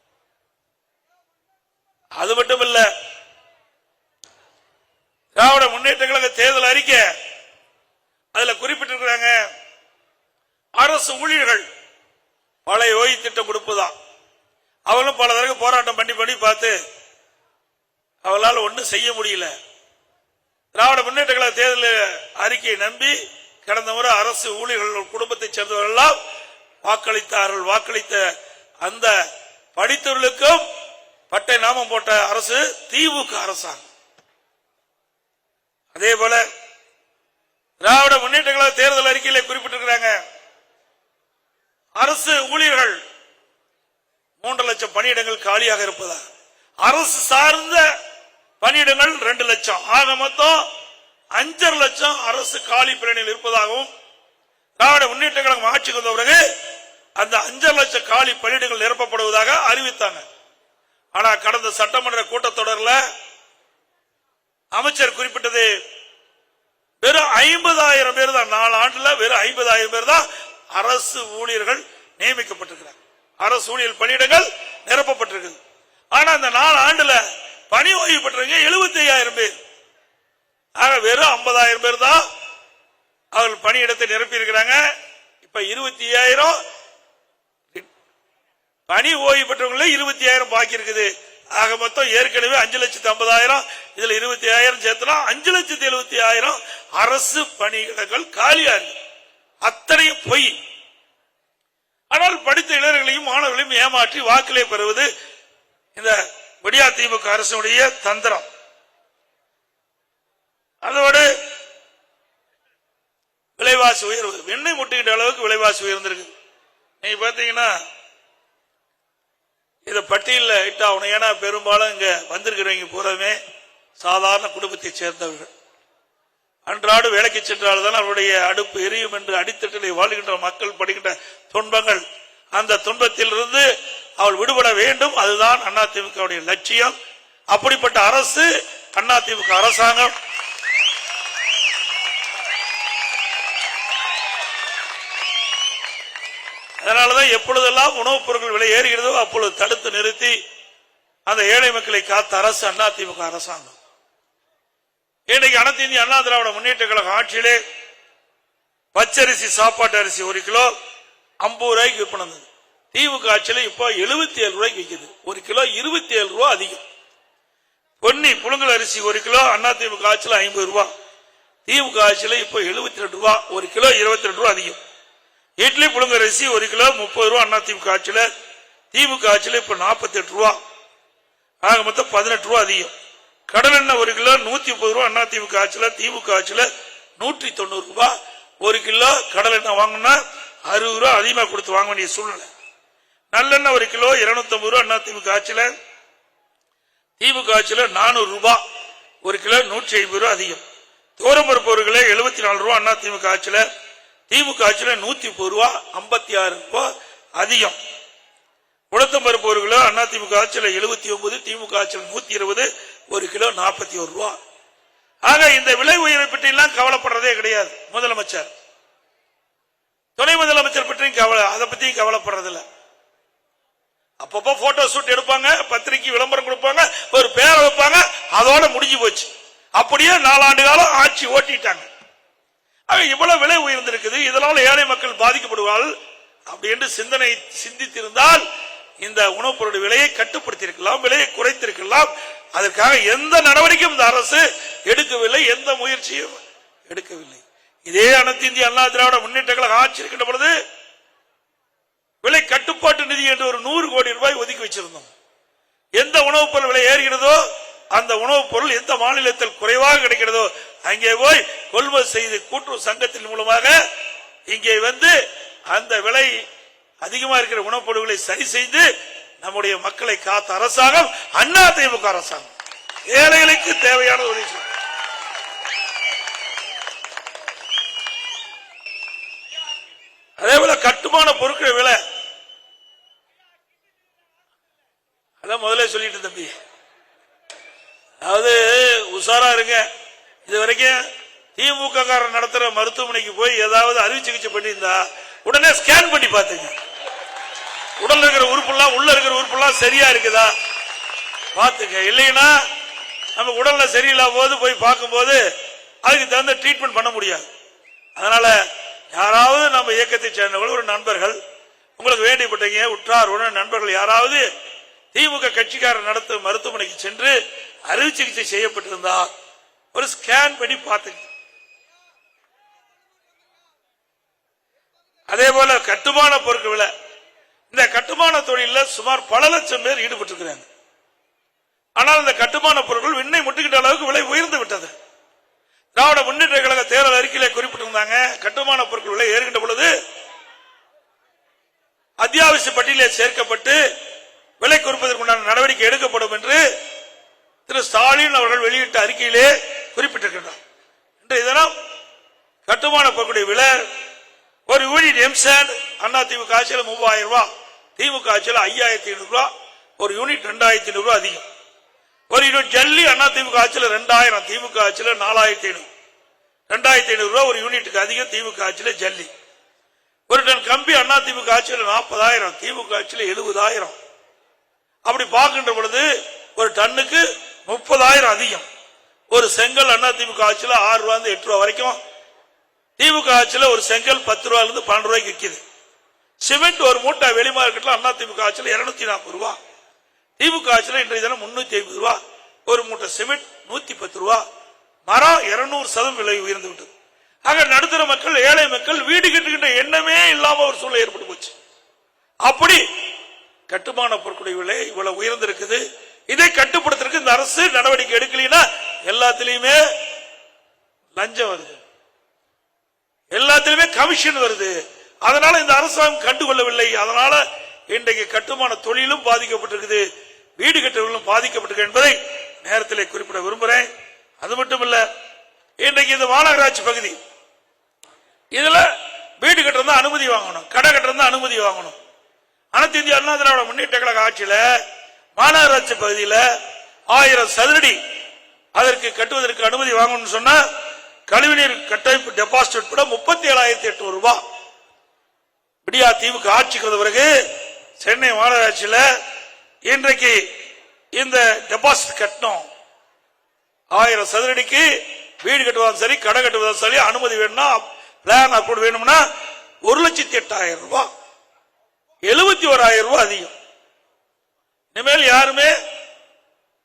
அது மட்டுமல்ல, திராவிட முன்னேற்ற கழக தேர்தல் அறிக்கை அதுல குறிப்பிட்டிருக்கிறாங்க, அரசு ஊழியர்கள் பழைய ஓய்வு திட்டம் கொடுப்பதான். அவளும் பல தடவை போராட்டம் பண்ணி பார்த்து அவளால் ஒன்றும் செய்ய முடியல. திராவிட முன்னேற்ற கழக தேர்தல் அறிக்கையை நம்பி கடந்த முறை அரசு ஊழியர்கள் குடும்பத்தைச் சேர்ந்தவர்கள் எல்லாம் வாக்களித்தார்கள். வாக்களித்த அந்த படித்தவர்களுக்கும் பட்டை நாமம் போட்ட அரசு திமுக அரசாங்கம். அதே போல திராவிட முன்னேற்ற கழக தேர்தல் அறிக்கையில குறிப்பிட்டிருக்கிறாங்க, அரசு ஊழியர்கள் 3 லட்சம் பணியிடங்கள் காலியாக இருப்பதாக, அரசு சார்ந்த பணியிடங்கள் 2 லட்சம், ஆக மொத்தம் 5.5 லட்சம் அரசு காலி பணியிடங்கள் இருப்பதாகவும் திராவிட முன்னேற்ற கழகம் ஆட்சிக்கு வந்த பிறகு அந்த 5.5 லட்சம் காலி பணியிடங்கள் நிரப்பப்படுவதாக அறிவித்தாங்க. ஆனா கடந்த சட்டமன்ற கூட்டத்தொடரில் அமைச்சர் குறிப்பிட்டது வெறும் 50,000 பேர் தான், 4 ஆண்டுல வெறும் 50,000 பேர் தான் அரசு ஊழியர்கள் நியமிக்கப்பட்டிருக்கிறார், அரசு ஊழியர் பணியிடங்கள் நிரப்பப்பட்டிருக்கு. ஆனா அந்த 4 ஆண்டுல பணி ஓய்வு பெற்றவங்க 75,000 பேர், ஆக வெறும் 50,000 பேர் தான் அவர்கள் பணியிடத்தை நிரப்பி இருக்கிறாங்க. இப்ப 25,000 பணி ஓய்வு பெற்றவங்களே 25,000 பாக்கி இருக்குது. ஆக மொத்தம் ஏற்கனவே 5,50,000, இதுல 25,000 சேர்த்தனா 5,70,000 அரசு பணியிடங்கள் காலியா இருக்கு. அத்தனையும் பொய். ஆனால் படித்த இளைஞர்களையும் மாணவர்களையும் ஏமாற்றி வாக்கிலே பெறுவது இந்த விடியா திமுக அரசுடைய தந்திரம். அதோடு விலைவாசி உயர்வு, வெண்ணெய் முட்டுகின்ற அளவுக்கு விலைவாசி உயர்ந்திருக்கு. நீங்க பாத்தீங்கன்னா இத பட்டியலில் இட்டாகணும். ஏன்னா பெரும்பாலும் இங்க வந்திருக்கிறவங்க பூராமே சாதாரண குடும்பத்தை சேர்ந்தவர்கள். அன்றாடு வேலைக்கு சென்றால்தான் அவருடைய அடுப்பு எரியும் என்று அடித்தட்டிலே வாழ்கின்ற மக்கள் படுகின்ற துன்பங்கள், அந்த துன்பத்தில் இருந்து அவள் விடுபட வேண்டும். அதுதான் அதிமுக லட்சியம். அப்படிப்பட்ட அரசு அதிமுக அரசாங்கம். அதனாலதான் எப்பொழுதெல்லாம் உணவுப் பொருட்கள் விலை ஏறுகிறதோ அப்பொழுது தடுத்து நிறுத்தி அந்த ஏழை மக்களை காத்த அரசு அதிமுக அரசாங்கம். இன்றைக்கு அனைத்து இந்திய அண்ணா திராவிட முன்னேற்ற கழக ஆட்சியிலே பச்சரிசி சாப்பாட்டு அரிசி 1 கிலோ 50 ரூபாய்க்கு விற்பனை. திமுக ஆட்சியில இப்ப 77 ரூபாய்க்கு விற்குது. 1 கிலோ 27 ரூபாய் அதிகம். பொன்னி புழுங்கல் அரிசி 1 கிலோ அதிமுக ஆட்சியில 50 ரூபாய், திமுக ஆட்சியில இப்ப 72 ரூபாய், 1 கிலோ 22 ரூபாய் அதிகம். இட்லி புழுங்கல் அரிசி 1 கிலோ 30 ரூபாய் அதிமுக ஆட்சியில, திமுக ஆட்சியில இப்ப 48 ரூபாய், ஆக மொத்தம் 18 ரூபாய் அதிகம். கடல் எண்ணெய் 1 கிலோ 130 ரூபாய் அதிமுக ஆட்சியில, திமுக ஆட்சியில 190 ரூபாய். 1 கிலோ கடல் எண்ணெய் வாங்கினா 60 ரூபாய் அதிகமா கொடுத்து வாங்க வேண்டிய சூழ்நிலை. நல்லெண்ணெய் 1 கிலோ 250 ரூபாய் அதிமுக ஆட்சியில, திமுக ஆட்சியில 400 ரூபாய், 1 கிலோ 150 ரூபாய் அதிகம். தோரம்பருப்பு 1 கிலோ 74 ரூபாய் அதிமுக ஆட்சியில, திமுக ஆட்சியில 130 ரூபாய் 56 ரூபாய் அதிகம். உளுத்தம்பருப்பு 1 கிலோ அதிமுக ஆட்சியில 79, திமுக ஆட்சியில 120, 1 கிலோ 41 ரூபாய். ஆக இந்த விலை உயர்வை பற்றி எல்லாம் கவலைப்படுறதே கிடையாது முதலமைச்சர். துணை முதலமைச்சர் பற்றியும் அதை பத்தியும் கவலைப்படுறதில்ல. அப்பப்போ போட்டோ ஷூட் எடுப்பாங்க, பத்திரிகை விளம்பரம் கொடுப்பாங்க, ஒரு பேரை வைப்பாங்க, அதோட முடிஞ்சு போச்சு. அப்படியே 4 ஆண்டு காலம் ஆட்சி ஓட்டிட்டாங்க. இவ்வளவு விலை உயர்ந்திருக்குது, இதனால ஏழை மக்கள் பாதிக்கப்படுவார்கள் அப்படி என்று சிந்தித்திருந்தால் இந்த உணவுப் பொருள் விலையை கட்டுப்படுத்தியிருக்கலாம், விலையை குறைத்திருக்கலாம். அதற்காக எந்த நடவடிக்கையும் இந்த அரசு எடுக்கவில்லை, எந்த முயற்சியும் எடுக்கவில்லை. இதே அனைத்து இந்திய அண்ணா திராவிட முன்னேற்ற கழக ஆட்சி இருக்கின்ற பொழுது விலை கட்டுப்பாட்டு நிதி என்று ஒரு 100 கோடி ரூபாய் ஒதுக்கி வச்சிருந்தோம். எந்த உணவுப் பொருள் விலை ஏறுகிறதோ அந்த உணவுப் பொருள் எந்த மாநிலத்தில் குறைவாக கிடைக்கிறதோ அங்கே போய் கொள்முதல் செய்து கூட்டுறவு சங்கத்தின் மூலமாக இங்கே வந்து அந்த விலை அதிகமாக இருக்கிற உணவுப் பொருட்களை சரி செய்து நம்முடைய மக்களை காத்த அரசாங்கம் அதிமுக அரசாங்கம். ஏழைகளுக்கு தேவையான உதவி. அதே போல கட்டுமான பொருட்கள் விலை, அதான் முதல்ல சொல்லிட்டு தம்பி, அதாவது உஷாரா இருங்க. இது வரைக்கும் திமுக காரன் நடத்துற மருத்துவமனைக்கு போய் ஏதாவது அறுவை சிகிச்சை பண்ணியிருந்தா உடனே ஸ்கேன் பண்ணி பாத்துங்க. உடல்ல இருக்கிற உறுப்புலாம் உள்ள இருக்கிற உறுப்புலாம் சரியா இருக்குதா பாத்துங்க. இல்லைன்னா நம்ம உடல்ல சரியில்லாத போது போய் பார்க்கும்போது அதுக்கு தகுந்த ட்ரீட்மெண்ட் பண்ண முடியாது. அதனால யாராவது நம்ம இயக்கத்தை சேர்ந்தவர்கள், ஒரு நண்பர்கள், உங்களுக்கு வேண்டியப்பட்டீங்க உற்றார் உடன் நண்பர்கள் யாராவது திமுக கட்சிக்காரர் நடத்தும் மருத்துவமனைக்கு சென்று அறுவை சிகிச்சை செய்யப்பட்டிருந்தா ஒரு ஸ்கேன் பண்ணி பார்த்துங்க. அதே போல கட்டுமான பொருட்கள் விலை, இந்த கட்டுமான தொழிலில் சுமார் பல லட்சம் பேர் ஈடுபட்டிருக்கிறாங்க. ஆனால் இந்த கட்டுமான பொருட்கள் விண்ணை முட்டுகின்ற அளவுக்கு விலை உயர்ந்து விட்டது. திராவிட முன்னேற்ற கழக தேர்தல் அறிக்கையில குறிப்பிட்டிருந்தாங்க, கட்டுமான பொருட்கள் விலை ஏறுகின்ற பொழுது அத்தியாவசிய பட்டியலில் சேர்க்கப்பட்டு குறைப்பதற்குண்டான நடவடிக்கை எடுக்கப்படும் என்று திரு ஸ்டாலின் அவர்கள் வெளியிட்ட அறிக்கையிலே குறிப்பிட்டிருக்கிறார். இன்றைய தினம் கட்டுமான பொருட்களுடைய விலை ஒரு யூனிட் எம்சாண்ட் அதிமுக ஆட்சியில் 3000 ரூபாய், திமுக ஆட்சியில் 5500 ரூபாய், ஒரு யூனிட் 2500 ரூபாய் அதிகம். ஒரு யூனிட் ஜல்லி அதிமுக ஆட்சியில் 2000, திமுக ஆட்சியில் 4500, 2500 ரூபாய் ஒரு யூனிட்டுக்கு அதிகம் திமுக ஆட்சியில் ஜல்லி. ஒரு டன் கம்பி அதிமுக ஆட்சியில் 40,000, திமுக ஆட்சியில் 70,000. அப்படி பார்க்கின்ற பொழுது ஒரு டன்னுக்கு 30,000 அதிகம். ஒரு செங்கல் அதிமுக ஆட்சியில் 6 ரூபாய் 8 ரூபாய் வரைக்கும், திமுக ஆட்சியில் ஒரு செங்கல் 10 ரூபாயிலிருந்து 12 ரூபாய்க்கு விற்கிது. சிமெண்ட் ஒரு மூட்டை வெளி மார்க்கெட்ல அதிமுக ஆட்சியில் 240 ரூபாய், திமுக ஆட்சியில் இன்றைய தினம் 350 ரூபாய். ஒரு மூட்டை சிமெண்ட் 110 ரூபாய். மரம் 200% விலை உயர்ந்து விட்டது. ஆக நடுத்தர மக்கள், ஏழை மக்கள் வீடு கட்டுகின்ற எண்ணமே இல்லாம ஒரு சூழ்நிலை ஏற்பட்டு போச்சு. அப்படி கட்டுமான பொருட்களுடைய விலை இவ்வளவு உயர்ந்திருக்குது. இதை கட்டுப்படுத்துறதுக்கு இந்த அரசு நடவடிக்கை எடுக்கலைன்னா எல்லாத்திலையுமே லஞ்சம் வருது, எல்லாத்திலுமே கமிஷன் வருது. அதனால இந்த அரசாங்கம் கண்டுகொள்ளவில்லை. அதனால இன்றைக்கு கட்டுமான தொழிலும் பாதிக்கப்பட்டிருக்குது, வீடு கட்டுவதும் பாதிக்கப்பட்டிருக்கு என்பதை நேரத்தில் குறிப்பிட விரும்புகிறேன். அது மட்டுமல்ல, இன்றைக்கு இந்த மாநகராட்சி பகுதி இதுல வீடு கட்டுறது அனுமதி வாங்கணும், கடை கட்டுறது அனுமதி வாங்கணும். அனைத்து இந்திய அண்ணா திராவிட முன்னேற்ற கழக ஆட்சியில மாநகராட்சி பகுதியில் 1000 சதுரடி அதற்கு கட்டுவதற்கு அனுமதி வாங்கணும்னு சொன்னா கழிவுநீர் கட்டமைப்பு டெபாசிட் உட்பட 37,800 ரூபாய். விடியா திமுக ஆட்சிக்கு வந்த பிறகு சென்னை மாநகராட்சியில் இன்றைக்கு இந்த டெபாசிட் கட்டணும். 1000 சதுரடிக்கு வீடு கட்டுவதும் சரி, கடை கட்டுவதும் சரி, அனுமதி வேணும்னா, பிளான் அப்ரூவ் வேணும்னா 1,08,000 ரூபாய், 71,000 ரூபாய் அதிகம். இனிமேல் யாருமே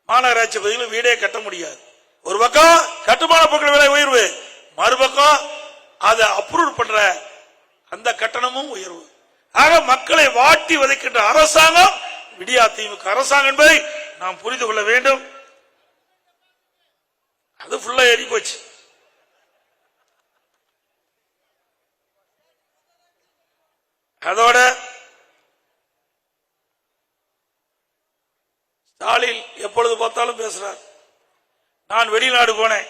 மாநகராட்சி பகுதியில் வீடே கட்ட முடியாது. ஒரு பக்கம் கட்டுமான பொருட்கள் விலை உயர்வு, மறுபக்கம் அதை அப்ரூவ் பண்ற அந்த கட்டணமும் உயர்வு. ஆக மக்களை வாட்டி வதைக்கின்ற அரசாங்கம் விடியா திமுக அரசாங்கம் என்பதை நாம் புரிந்து கொள்ள வேண்டும். அது ஃபுல்லா ஏறி போச்சு. அதோட ஸ்டாலின் எப்பொழுது பார்த்தாலும் பேசுறார். நான் வெளிநாடு போனேன்,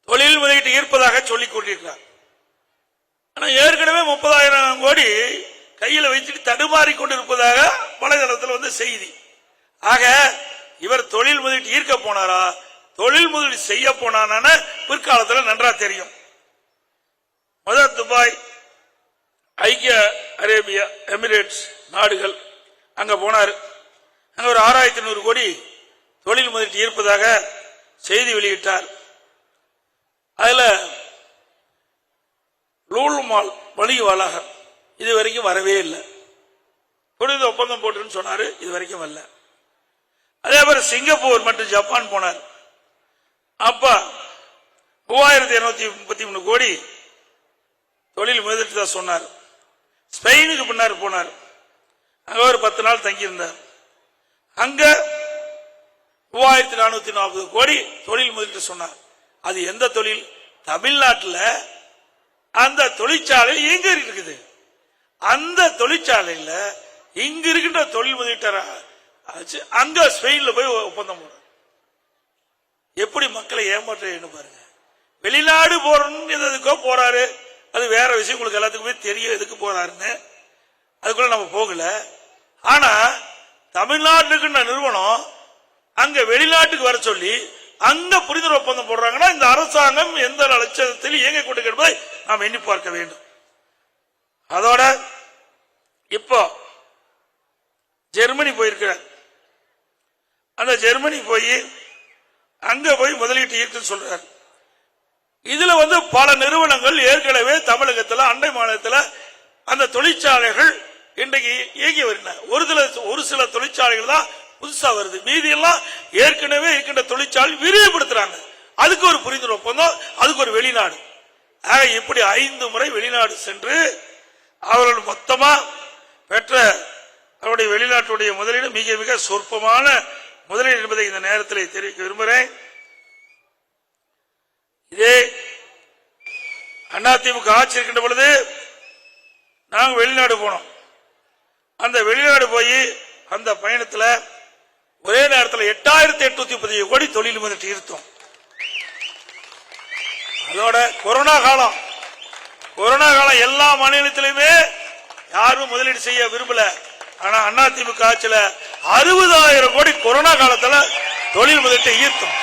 தொழில் முதலீட்டு ஈர்ப்பதாக சொல்லிக் கொண்டிருக்கிறார். ஆனா ஏற்கனவே 30,000 கோடி கையில் வைத்துட்டு தடுமாறி கொண்டிருப்பதாக வலைதளத்தில் செய்தி. ஆக இவர் தொழில் முதலீட்டு ஈர்க்க போனாரா, தொழில் முதலீடு செய்ய போனான பிற்காலத்தில் நன்றா தெரியும். முதல் துபாய், ஐக்கிய அரேபிய எமிரேட்ஸ் நாடுகள் அங்க போனார். அங்க ஒரு 6,100 கோடி தொழில் முதலீட்டு ஈர்ப்பதாக செய்தி வெளியிட்டார். அதுல லூல் மால் வணிக வளாகம் இது வரைக்கும் வரவே இல்லை. புரிந்து ஒப்பந்தம் போட்டுன்னு சொன்னாரு, இது வரைக்கும் வரல. அதே மாதிரி சிங்கப்பூர் மற்றும் ஜப்பான் போனார். அப்ப 3,233 கோடி தொழில் முதலீட்டு தான் சொன்னார். ஸ்பெயினுக்கு பின்னார் போனார். அங்க ஒரு 10 நாள் தங்கியிருந்தார். அங்க 3,440 கோடி தொழில் முதலீட்டு சொன்னார். அது எந்த தொழில்? தமிழ்நாட்டில் அந்த தொழிற்சாலை எங்க இருக்குது, அந்த தொழிற்சாலையில் இங்க இருக்கின்ற தொழில் முதலீட்டர் அங்க ஸ்பெயின்ல போய் ஒப்பந்தம் போடுற. எப்படி மக்களை ஏமாற்ற பாருங்க. வெளிநாடு போறோம்னு எதுக்கோ போறாரு, அது வேற விஷயம். உங்களுக்கு எல்லாத்துக்குமே தெரியும் எதுக்கு போறாருன்னு. அதுக்குள்ள நம்ம போகல. ஆனா தமிழ்நாட்டுக்கு நிறுவனம் அங்க வெளிநாட்டுக்கு வர சொல்லி அங்க புரிந்துணர்வு ஒப்பந்தம் போடுறாங்கன்னா இந்த அரசாங்கம் எந்த லட்சத்தில் இயங்க கொண்டு என்பதை நாம் எண்ணி பார்க்க வேண்டும். அதோட இப்போ ஜெர்மனி போயிருக்கிறார். அந்த ஜெர்மனி போய் அங்க போய் முதலீட்டு ஈர்த்து சொல்றார். இதுல பல நிறுவனங்கள் ஏற்கனவே தமிழகத்தில் அண்டை மாநிலத்தில் அந்த தொழிற்சாலைகள் இன்றைக்கு இயங்கி வருகின்றன. ஒரு சில தொழிற்சாலைகள் தான் புதுசா வருது, மீதி எல்லாம் ஏற்கனவே இருக்கின்ற தொழிற்சாலை விரிவுபடுத்துறாங்க. அதுக்கு ஒரு புரிந்துணர்வு ஒப்பந்தம், அதுக்கு ஒரு வெளிநாடு. ஆக இப்படி 5 முறை வெளிநாடு சென்று அவர்கள் மொத்தமா பெற்ற அவருடைய வெளிநாட்டுடைய முதலீடு மிக மிக சொற்பமான முதலீடு என்பதை இந்த நேரத்தில் தெரிவிக்க விரும்புகிறேன். இதே அதிமுக ஆட்சி இருக்கின்ற பொழுது நாங்கள் வெளிநாடு போனோம். அந்த வெளிநாடு போய் அந்த பயணத்தில் ஒரே நேரத்தில் 8830 கோடி தொழில் முதலீட்டு ஈர்த்தோம். அதோட கொரோனா காலம் எல்லா மாநிலத்திலுமே யாரும் முதலீடு செய்ய விரும்பல. ஆனா அதிமுக ஆட்சியில் 60,000 கோடி கொரோனா காலத்தில் தொழில் முதலீட்டை ஈர்த்தோம்.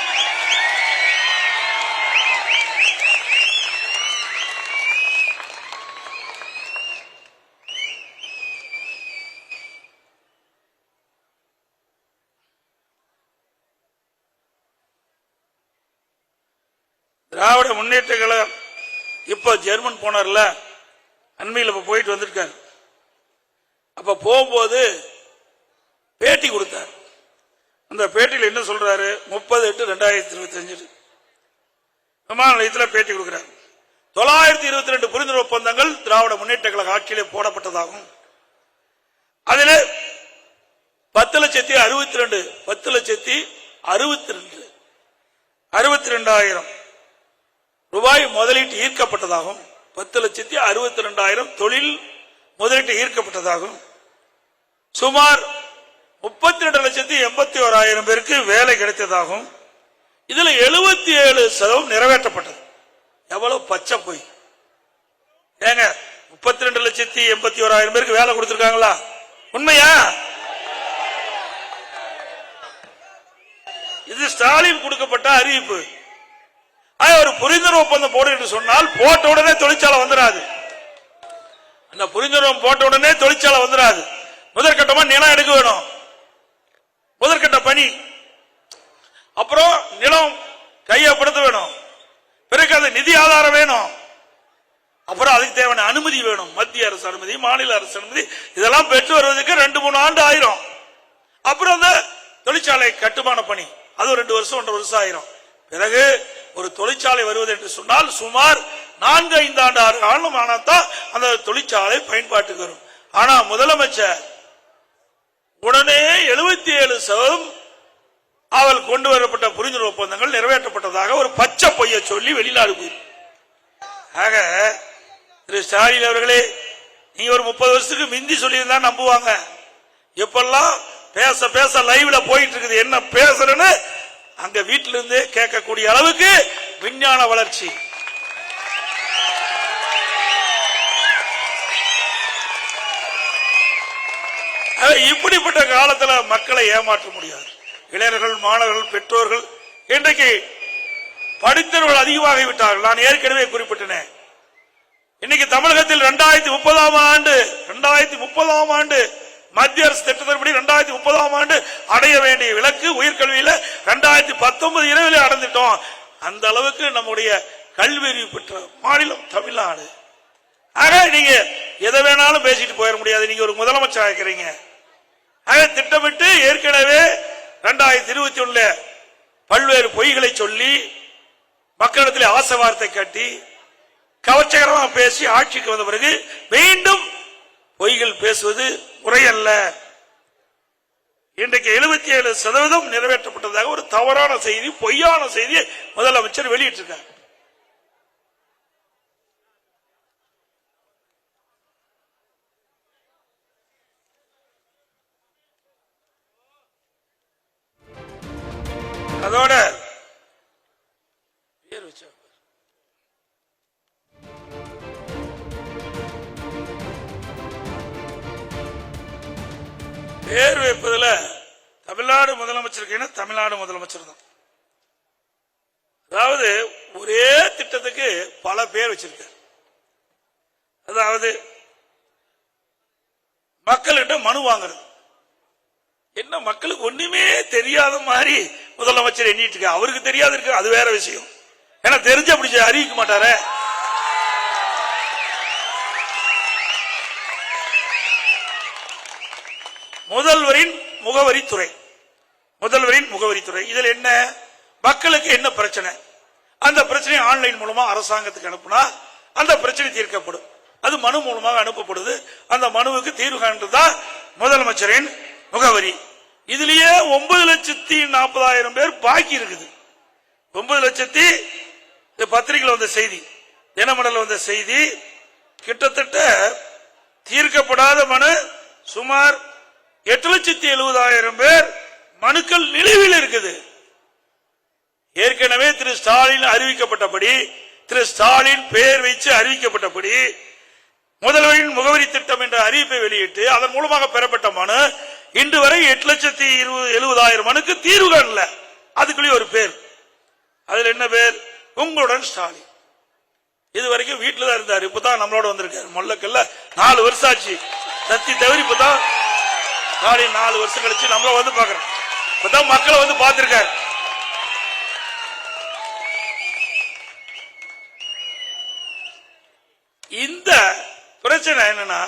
திராவிட முன்னேற்ற கழகம் இப்ப ஜெர்மன் போனார்ல, அண்மையில் இப்ப போயிட்டு வந்திருக்காரு. அப்ப போகும்போது பேட்டி கொடுத்தார். அந்த பேட்டியில் என்ன சொல்றாரு? 30/8/2025 விமான நிலையத்தில் பேட்டி கொடுக்கிறார். 922 புரிந்துணர்வு ஒப்பந்தங்கள் திராவிட முன்னேற்ற கழக ஆட்சியிலே போடப்பட்டதாகும். அதில் 10,62,62,000 ரூபாய் முதலீட்டு ஈர்க்கப்பட்டதாகும். 10,62,000 தொழில் முதலீட்டு ஈர்க்கப்பட்டதாகும். சுமார் 32,81,000 பேருக்கு வேலை கிடைத்ததாகும். இதுல 77% நிறைவேற்றப்பட்டது. எவ்வளவு பச்சை போய் ஏங்க, 32,81,000 பேருக்கு வேலை கொடுத்திருக்காங்களா? உண்மையா? இது ஸ்டாலின் கொடுக்கப்பட்ட அறிவிப்பு. ஒரு புரிந்துணர்வு ஒப்பந்தம் போடு என்று சொன்னால் போட்ட உடனே தொழிற்சாலை வந்துடாது. அந்த புரிந்துணர்வு போட்ட உடனே தொழிற்சாலை வந்துடாது. முதற்கட்டமா நிலம் எடுக்க வேணும், முதற்கட்ட பணி. அப்புறம் நிலம் கையப்படுத்த வேணும், பிறகு அது நிதி ஆதாரம் வேணும், அப்புறம் அதுக்கு தேவையான அனுமதி வேணும். மத்திய அரசு அனுமதி, மாநில அரசு அனுமதி, இதெல்லாம் பெற்று வருவதற்கு 2-3 ஆண்டு ஆயிரும். அப்புறம் அந்த தொழிற்சாலை கட்டுமான பணி அது 2 வருஷம் 1.5 வருஷம் ஆயிரும். பிறகு ஒரு தொழிற்சாலை வருவது என்று சொன்னால் சுமார் 4-5 ஆண்டு காலமானதான் அந்த தொழிற்சாலை பயன்பாட்டுக்கு வரும். ஆனா முதலமைச்சர் உடனே 77% அவள் கொண்டு வரப்பட்ட புரிந்துணர்வு ஒப்பந்தங்கள் நிறைவேற்றப்பட்டதாக ஒரு பச்சை பொய்யை சொல்லி வெளிநாடு போய். ஆக திரு ஸ்டாலின் அவர்களே, நீங்க ஒரு 30 வருஷத்துக்கு மிந்தி சொல்லியிருந்தா நம்புவாங்க. எப்பெல்லாம் பேச பேச லைவ்ல போயிட்டு இருக்குது, என்ன பேசுறேன்னு அங்க வீட்டில இருந்து கேட்கக்கூடிய அளவுக்கு விஞ்ஞான வளர்ச்சி. இப்படிப்பட்ட காலத்துல மக்களை ஏமாற்ற முடியாது. இளைஞர்கள், மாணவர்கள், பெற்றோர்கள் இன்றைக்கு படித்தவர்கள் அதிகமாகிவிட்டார்கள். நான் ஏற்கனவே குறிப்பிட்டேன். இன்னைக்கு தமிழகத்தில் 2030 ஆண்டு மத்திய அரசு திட்டத்தின்படி 2030 ஆண்டு அடைய வேண்டிய இலக்கு உயர்கல்வியில 2019 அடைந்துட்டோம். அந்த அளவுக்கு நம்முடைய கல்வியறிவு பெற்ற மாநிலம் தமிழ்நாடு. ஆக நீங்க எதை வேணாலும் பேசிட்டு போயிட முடியாது. நீங்க ஒரு முதலமைச்சர் இருக்கிறீங்க. ஆக திட்டமிட்டு ஏற்கனவே 2021 பல்வேறு பொய்களை சொல்லி மக்களிடத்தில் ஆசை வார்த்தை காட்டி கவர்ச்சிகரமாக பேசி ஆட்சிக்கு வந்த பிறகு மீண்டும் பொய்கள் பேசுவது முறையல்ல. இன்றைக்கு 77% நிறைவேற்றப்பட்டதாக ஒரு தவறான செய்தி, பொய்யான செய்தியை முதலமைச்சர் வெளியிட்டிருக்கார். அதோட பேர் வைப்பதில் தமிழ்நாடு முதலமைச்சருக்கு தமிழ்நாடு முதலமைச்சர் தான். அதாவது ஒரே திட்டத்துக்கு பல பேர் வச்சிருக்க. அதாவது மக்கள்கிட்ட மனு வாங்குறது என்ன, மக்களுக்கு ஒண்ணுமே தெரியாத மாதிரி முதலமைச்சர் எண்ணிட்டு இருக்க. அவருக்கு தெரியாது இருக்கு, அது வேற விஷயம். ஏன்னா தெரிஞ்ச அப்படி அறிவிக்க மாட்டாரே. முதல்வரின் முகவரித்துறை இதில் என்ன, மக்களுக்கு என்ன பிரச்சனை, அந்த பிரச்சனை ஆன்லைன் மூலமா அரசாங்கத்துக்கு அனுப்புனா அந்த பிரச்சனை தீர்க்கப்படும். அது மனு மூலமாக அனுப்பப்படுது. அந்த மனுவுக்கு தீர்வு காண்றதுதான் முதலமைச்சரின் முகவரி. இதுலயே 9,40,000 பேர் பாக்கி இருக்குது. 9,00,000 பத்திரிகையில் வந்த செய்தி, தினமடல் வந்த செய்தி. கிட்டத்தட்ட தீர்க்கப்படாத மனு சுமார் 8,70,000 பேர் மனுக்கள் நிலுவையில் இருக்குது. ஏற்கனவே திரு ஸ்டாலின் அறிவிக்கப்பட்டபடி, திரு ஸ்டாலின் பெயர் வைத்து அறிவிக்கப்பட்டபடி முதல்வரின் முகவரி திட்டம் என்ற அறிவிப்பை வெளியிட்டு அதன் மூலமாக பெறப்பட்ட மனு இன்று வரை 8,70,000 மனுக்கு தீர்வு காணல. அதுக்குள்ளே ஒரு பேர், அதுல என்ன பேர்? உங்களுடன் ஸ்டாலின். இது வரைக்கும் வீட்டுல தான் இருந்தார், இப்பதான் நம்மளோட வந்திருக்காரு. மொல்லக்கல்ல 4 வருஷம் ஆச்சு, தத்தி தவறி இப்பதான் ஸ்டாலின் 4 வருஷம் கழிச்சு நம்மள வந்து பாக்குறோம். இப்பதான் மக்களை வந்து பார்த்திருக்காரு. இந்த பிரச்சனை என்னன்னா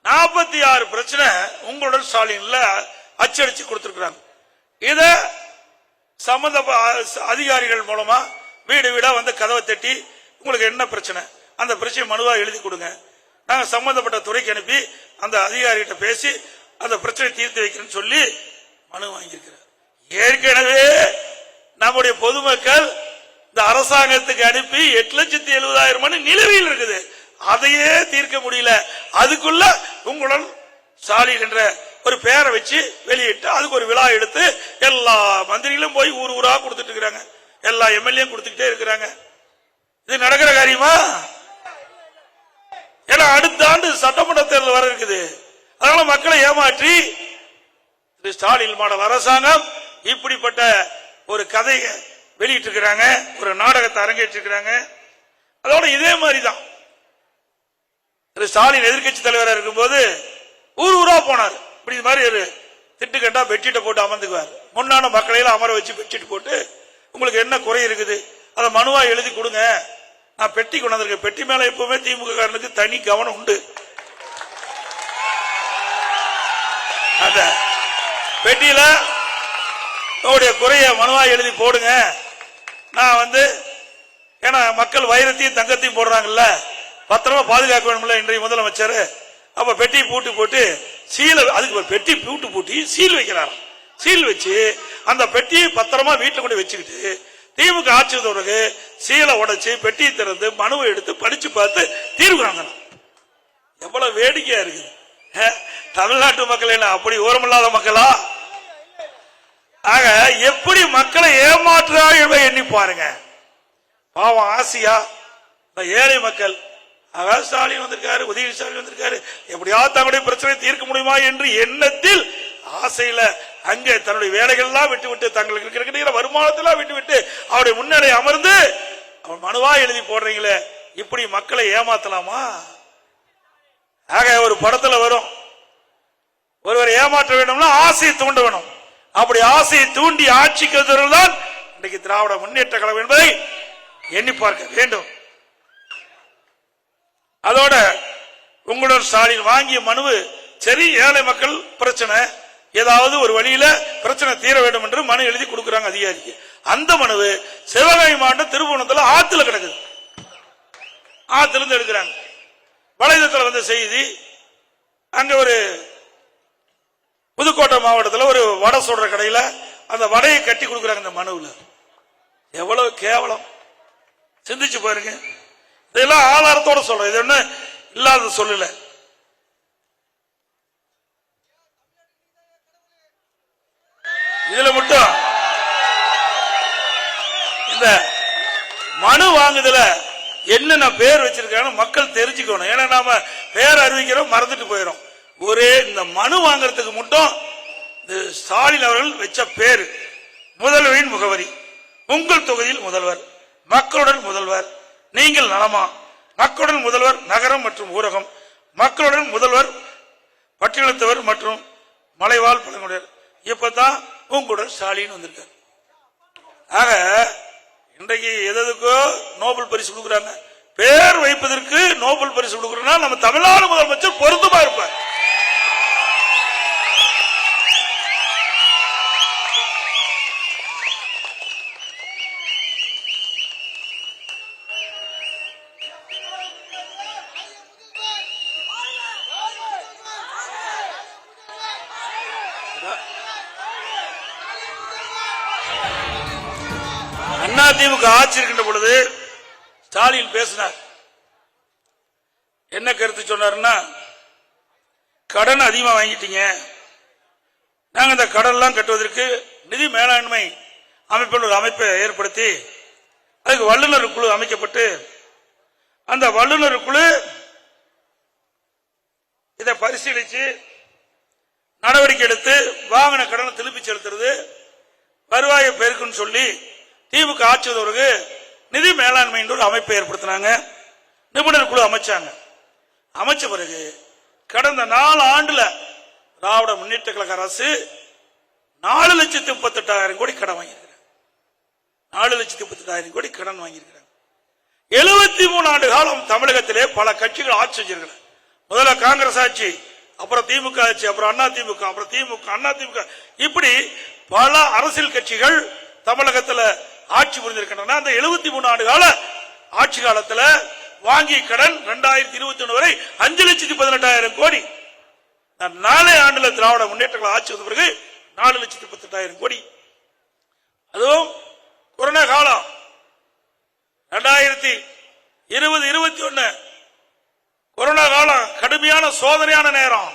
46 பிரச்சனை உங்களுடன் ஸ்டாலின்ல அச்சடிச்சு கொடுத்திருக்கிறாங்க. இத சம்பந்த அதிகாரிகள் மூலமா வீடு வீடா வந்து கதவை தட்டி உங்களுக்கு என்ன பிரச்சனை, அந்த பிரச்சனை மனுவா எழுதி கொடுங்க, நாங்க சம்பந்தப்பட்ட துறைக்கு அனுப்பி அந்த அதிகாரிகிட்ட பேசி அந்த பிரச்சனை தீர்த்து வைக்கிறேன்னு சொல்லி மனு வாங்கியிருக்கிறார். ஏற்கனவே நம்முடைய பொதுமக்கள் இந்த அரசாங்கத்துக்கு அனுப்பி 8,70,000 மனு நிலுவையில் இருக்குது. அதையே தீர்க்க முடியல. அதுக்குள்ள உங்களுடன் ஸ்டாலின் என்ற ஒரு பேரை வச்சு வெளியிட்டு அதுக்கு ஒரு விழா எடுத்து எல்லா மந்திரிகளும் போய் ஊர் ஊரா கொடுத்துட்டு இருக்கிறாங்க, எல்லா எம்எல்ஏ கொடுத்துக்கிட்டே இருக்கிறாங்க. இது நடக்கிற காரியமா? ஏன்னா அடுத்த ஆண்டு சட்டமன்ற தேர்தல் வர இருக்குது. அதனால மக்களை ஏமாற்றி ஸ்டாலின் மாடல் அரசாங்கம் இப்படிப்பட்ட ஒரு கதையை வெளியிட்டு இருக்கிறாங்க, ஒரு நாடகத்தை அரங்கேற்றி இருக்கிறாங்க. அதோட இதே மாதிரிதான் திரு ஸ்டாலின் எதிர்கட்சி தலைவராக இருக்கும்போது ஊர் ஊரா போனார். இப்படி இது மாதிரி ஒரு திட்டு கட்டா பெட்ஷீட்டை போட்டு அமர்ந்துக்குவார். முன்னான மக்களையெல்லாம் அமர வச்சு பெட்ஷீட் போட்டு உங்களுக்கு என்ன குறை இருக்குது அதை மனுவா எழுதி கொடுங்க, நான் பெட்டி கொண்டு வந்திருக்கேன். பெட்டி மேல எப்பவுமே திமுக காரனுக்கு தனி கவனம் உண்டு. அந்த பெட்டியில உங்களுடைய குறைய மனுவா எழுதி போடுங்க. நான் வந்து ஏன்னா மக்கள் வைரத்தையும் தங்கத்தையும் போடுறாங்கல்ல, பத்திரமா பாதுகாக்க வேணும்ல இன்றைய முதலமைச்சர். அப்ப பெட்டி பூட்டு போட்டு சீல, அதுக்கு பெட்டி பூட்டு பூட்டி சீல் வைக்கிறார். சீல் வச்சு அந்த பெட்டியை பத்திரமா வீட்டுல கூட வச்சுக்கிட்டு திமுக ஆட்சி பிறகு சீலை உடைச்சு பெட்டியை திறந்து மனுவை எடுத்து படிச்சு பார்த்து தீர்வு காணணும். எவ்வளவு வேடிக்கையா இருக்குது. தமிழ்நாட்டு மக்கள் என்ன அப்படி ஓரமில்லாத மக்களா? ஆக எப்படி மக்களை ஏமாற்றுறாங்க எண்ணி பாருங்க. பாவம் ஆசியா ஏழை மக்கள், ஸ்டாலின் வந்திருக்காரு, உதயநிதி ஸ்டாலின் வந்திருக்காரு, எப்படியாவது தங்களுடைய பிரச்சனை தீர்க்க முடியுமா என்று எண்ணத்தில் ஆசையில அங்கே தன்னுடைய வேலைகள் எல்லாம் விட்டு விட்டு தங்களுக்கு இருக்கிற வருமானத்தெல்லாம் விட்டு விட்டு அவருடைய முன்னணி அமர்ந்து அவன் மனுவா எழுதி போடுறீங்களே, இப்படி மக்களை ஏமாத்தலாமா? ஆக ஒரு படத்துல வரும், ஒருவர் ஏமாற்ற வேண்டும்னா ஆசையை தூண்ட வேணும். அப்படி ஆசையை தூண்டி ஆட்சிக்கு தான் இன்றைக்கு திராவிட முன்னேற்ற கழகம் என்பதை எண்ணி பார்க்க வேண்டும். அதோட உங்களுடன் ஸ்டாலின் வாங்கிய மனுவு சரி, ஏழை மக்கள் பிரச்சனை ஏதாவது ஒரு வழியில பிரச்சனை தீர வேண்டும் என்று மனு எழுதி கொடுக்கிறாங்க அதிகாரிக்கு. அந்த மனுவு சிவகங்கை மாவட்டம் திருப்புவனத்தில் ஆத்துல கிடக்குது. ஆத்துல இருந்து எடுக்கிறாங்க. வலைதளத்தில் வந்த செய்தி, அங்க ஒரு புதுக்கோட்டை மாவட்டத்தில் ஒரு வடை சொல்ற கடையில அந்த வடையை கட்டி கொடுக்கிறாங்க. இந்த மனுவுல எவ்வளவு கேவலம் சிந்திச்சு பாருங்க. இதெல்லாம் ஆதாரத்தோட சொல்றேன், இது ஒண்ணு இல்லாத சொல்லல. இதுல மட்டும் இந்த மனு வாங்குதல என்னென்ன பேர் வச்சிருக்காங்க மக்கள் தெரிஞ்சுக்கணும். ஏன்னா நாம பேர் அறிவிக்கிறோம் மறந்துட்டு போயிடும். ஒரே இந்த மனு வாங்குறதுக்கு மட்டும் ஸ்டாலின் அவர்கள் வச்ச பேரு: முதல்வரின் முகவரி, உங்கள் தொகுதியில் முதல்வர், மக்களுடன் முதல்வர், நீங்கள் நலமா, மக்களுடன் முதல்வர் நகரம் மற்றும் ஊரகம், மக்களுடன் முதல்வர் பட்டியலத்தவர் மற்றும் மலைவாழ் பழங்குடியினர். இப்பதான் உங்களுடன் ஸ்டாலின் வந்திருக்கார். ஆக இன்றைக்கு எதுக்கோ நோபல் பரிசு கொடுக்குறாங்க. பேர் வைப்பதற்கு நோபல் பரிசு கொடுக்குறோம்னா நம்ம தமிழ்நாடு முதலமைச்சர் பொருத்தமா இருப்பார். அதிமுக ஆட்சி இருக்கின்ற பொழுது ஸ்டாலின் பேசினார். என்ன கருத்து சொன்னார்னா, கடன் அதிகமா வாங்கிட்டீங்க, நாங்க இந்த கடன் எல்லாம் கட்டுவதற்கு நிதி மேலாண்மை அமைப்பில் ஒரு அமைப்பை ஏற்படுத்தி அதுக்கு வல்லுநர் குழு அமைக்கப்பட்டு அந்த வல்லுநர் குழு இதை பரிசீலித்து நடவடிக்கை எடுத்து வாங்கின கடனை திருப்பி செலுத்துறது வருவாயை பெருக்குன்னு சொல்லி திமுக ஆட்சி வந்தவருக்கு நிதி மேலாண்மை என்ற ஒரு அமைப்பை ஏற்படுத்தினாங்க. நிபுணர் குழு அமைச்சாங்க. அமைச்ச பிறகு கடந்த 4 ஆண்டுல திராவிட முன்னேற்ற கழக அரசு 4,38,000 கோடி கடன் வாங்கியிருக்கிறாங்க. 4,38,000 கோடி கடன் வாங்கியிருக்கிறாங்க. 73 ஆண்டு காலம் தமிழகத்திலே பல கட்சிகள் ஆட்சி செஞ்சிருக்கிறாங்க. முதல்ல காங்கிரஸ் ஆட்சி, அப்புறம் திமுக ஆட்சி, அப்புறம் அண்ணா திமுக, அப்புறம் திமுக, அண்ணா திமுக, இப்படி பல அரசியல் கட்சிகள் தமிழகத்தில் ஆட்சி புரிந்திருக்கின்றன. அந்த 73 ஆண்டு கால ஆட்சி காலத்தில் வாங்கிய கடன் 2021 வரை 5,18,000 கோடி. 4 ஆண்டுல திராவிட முன்னேற்ற ஆட்சி வந்த பிறகு 4,18,000 கோடி. அதுவும் கொரோனா காலம் 2020-21 கொரோனா காலம் கடுமையான சோதனையான நேரம்.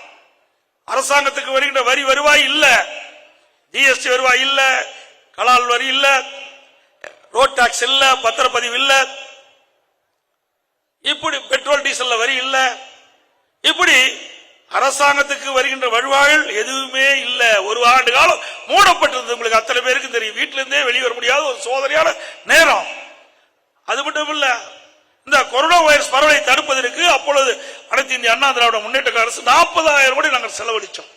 அரசாங்கத்துக்கு வருகின்ற வரி வருவாய் இல்ல, ஜிஎஸ்டி வருவாய் இல்ல, கலால் வரி இல்ல, ரோட் டாக்ஸ் இல்ல, பத்திரப்பதிவு இல்ல, இப்படி பெட்ரோல் டீசல்ல வரி இல்ல, இப்படி அரசாங்கத்துக்கு வருகின்ற வருவாயில் எதுவுமே இல்ல. ஒரு ஆண்டு காலம் மூடப்பட்டிருந்தது. உங்களுக்கு அத்தனை பேருக்கு தெரியும். வீட்டில இருந்தே வெளியே வர முடியாத ஒரு சோதனையான நேரம். அது மட்டும் இல்ல, இந்த கொரோனா வைரஸ் பரவலை தடுப்பதற்கு அப்பொழுது அனைத்து இந்திய அண்ணா திராவிட முன்னேற்ற அரசு 40,000 கோடி நாங்கள் செலவழிச்சோம்.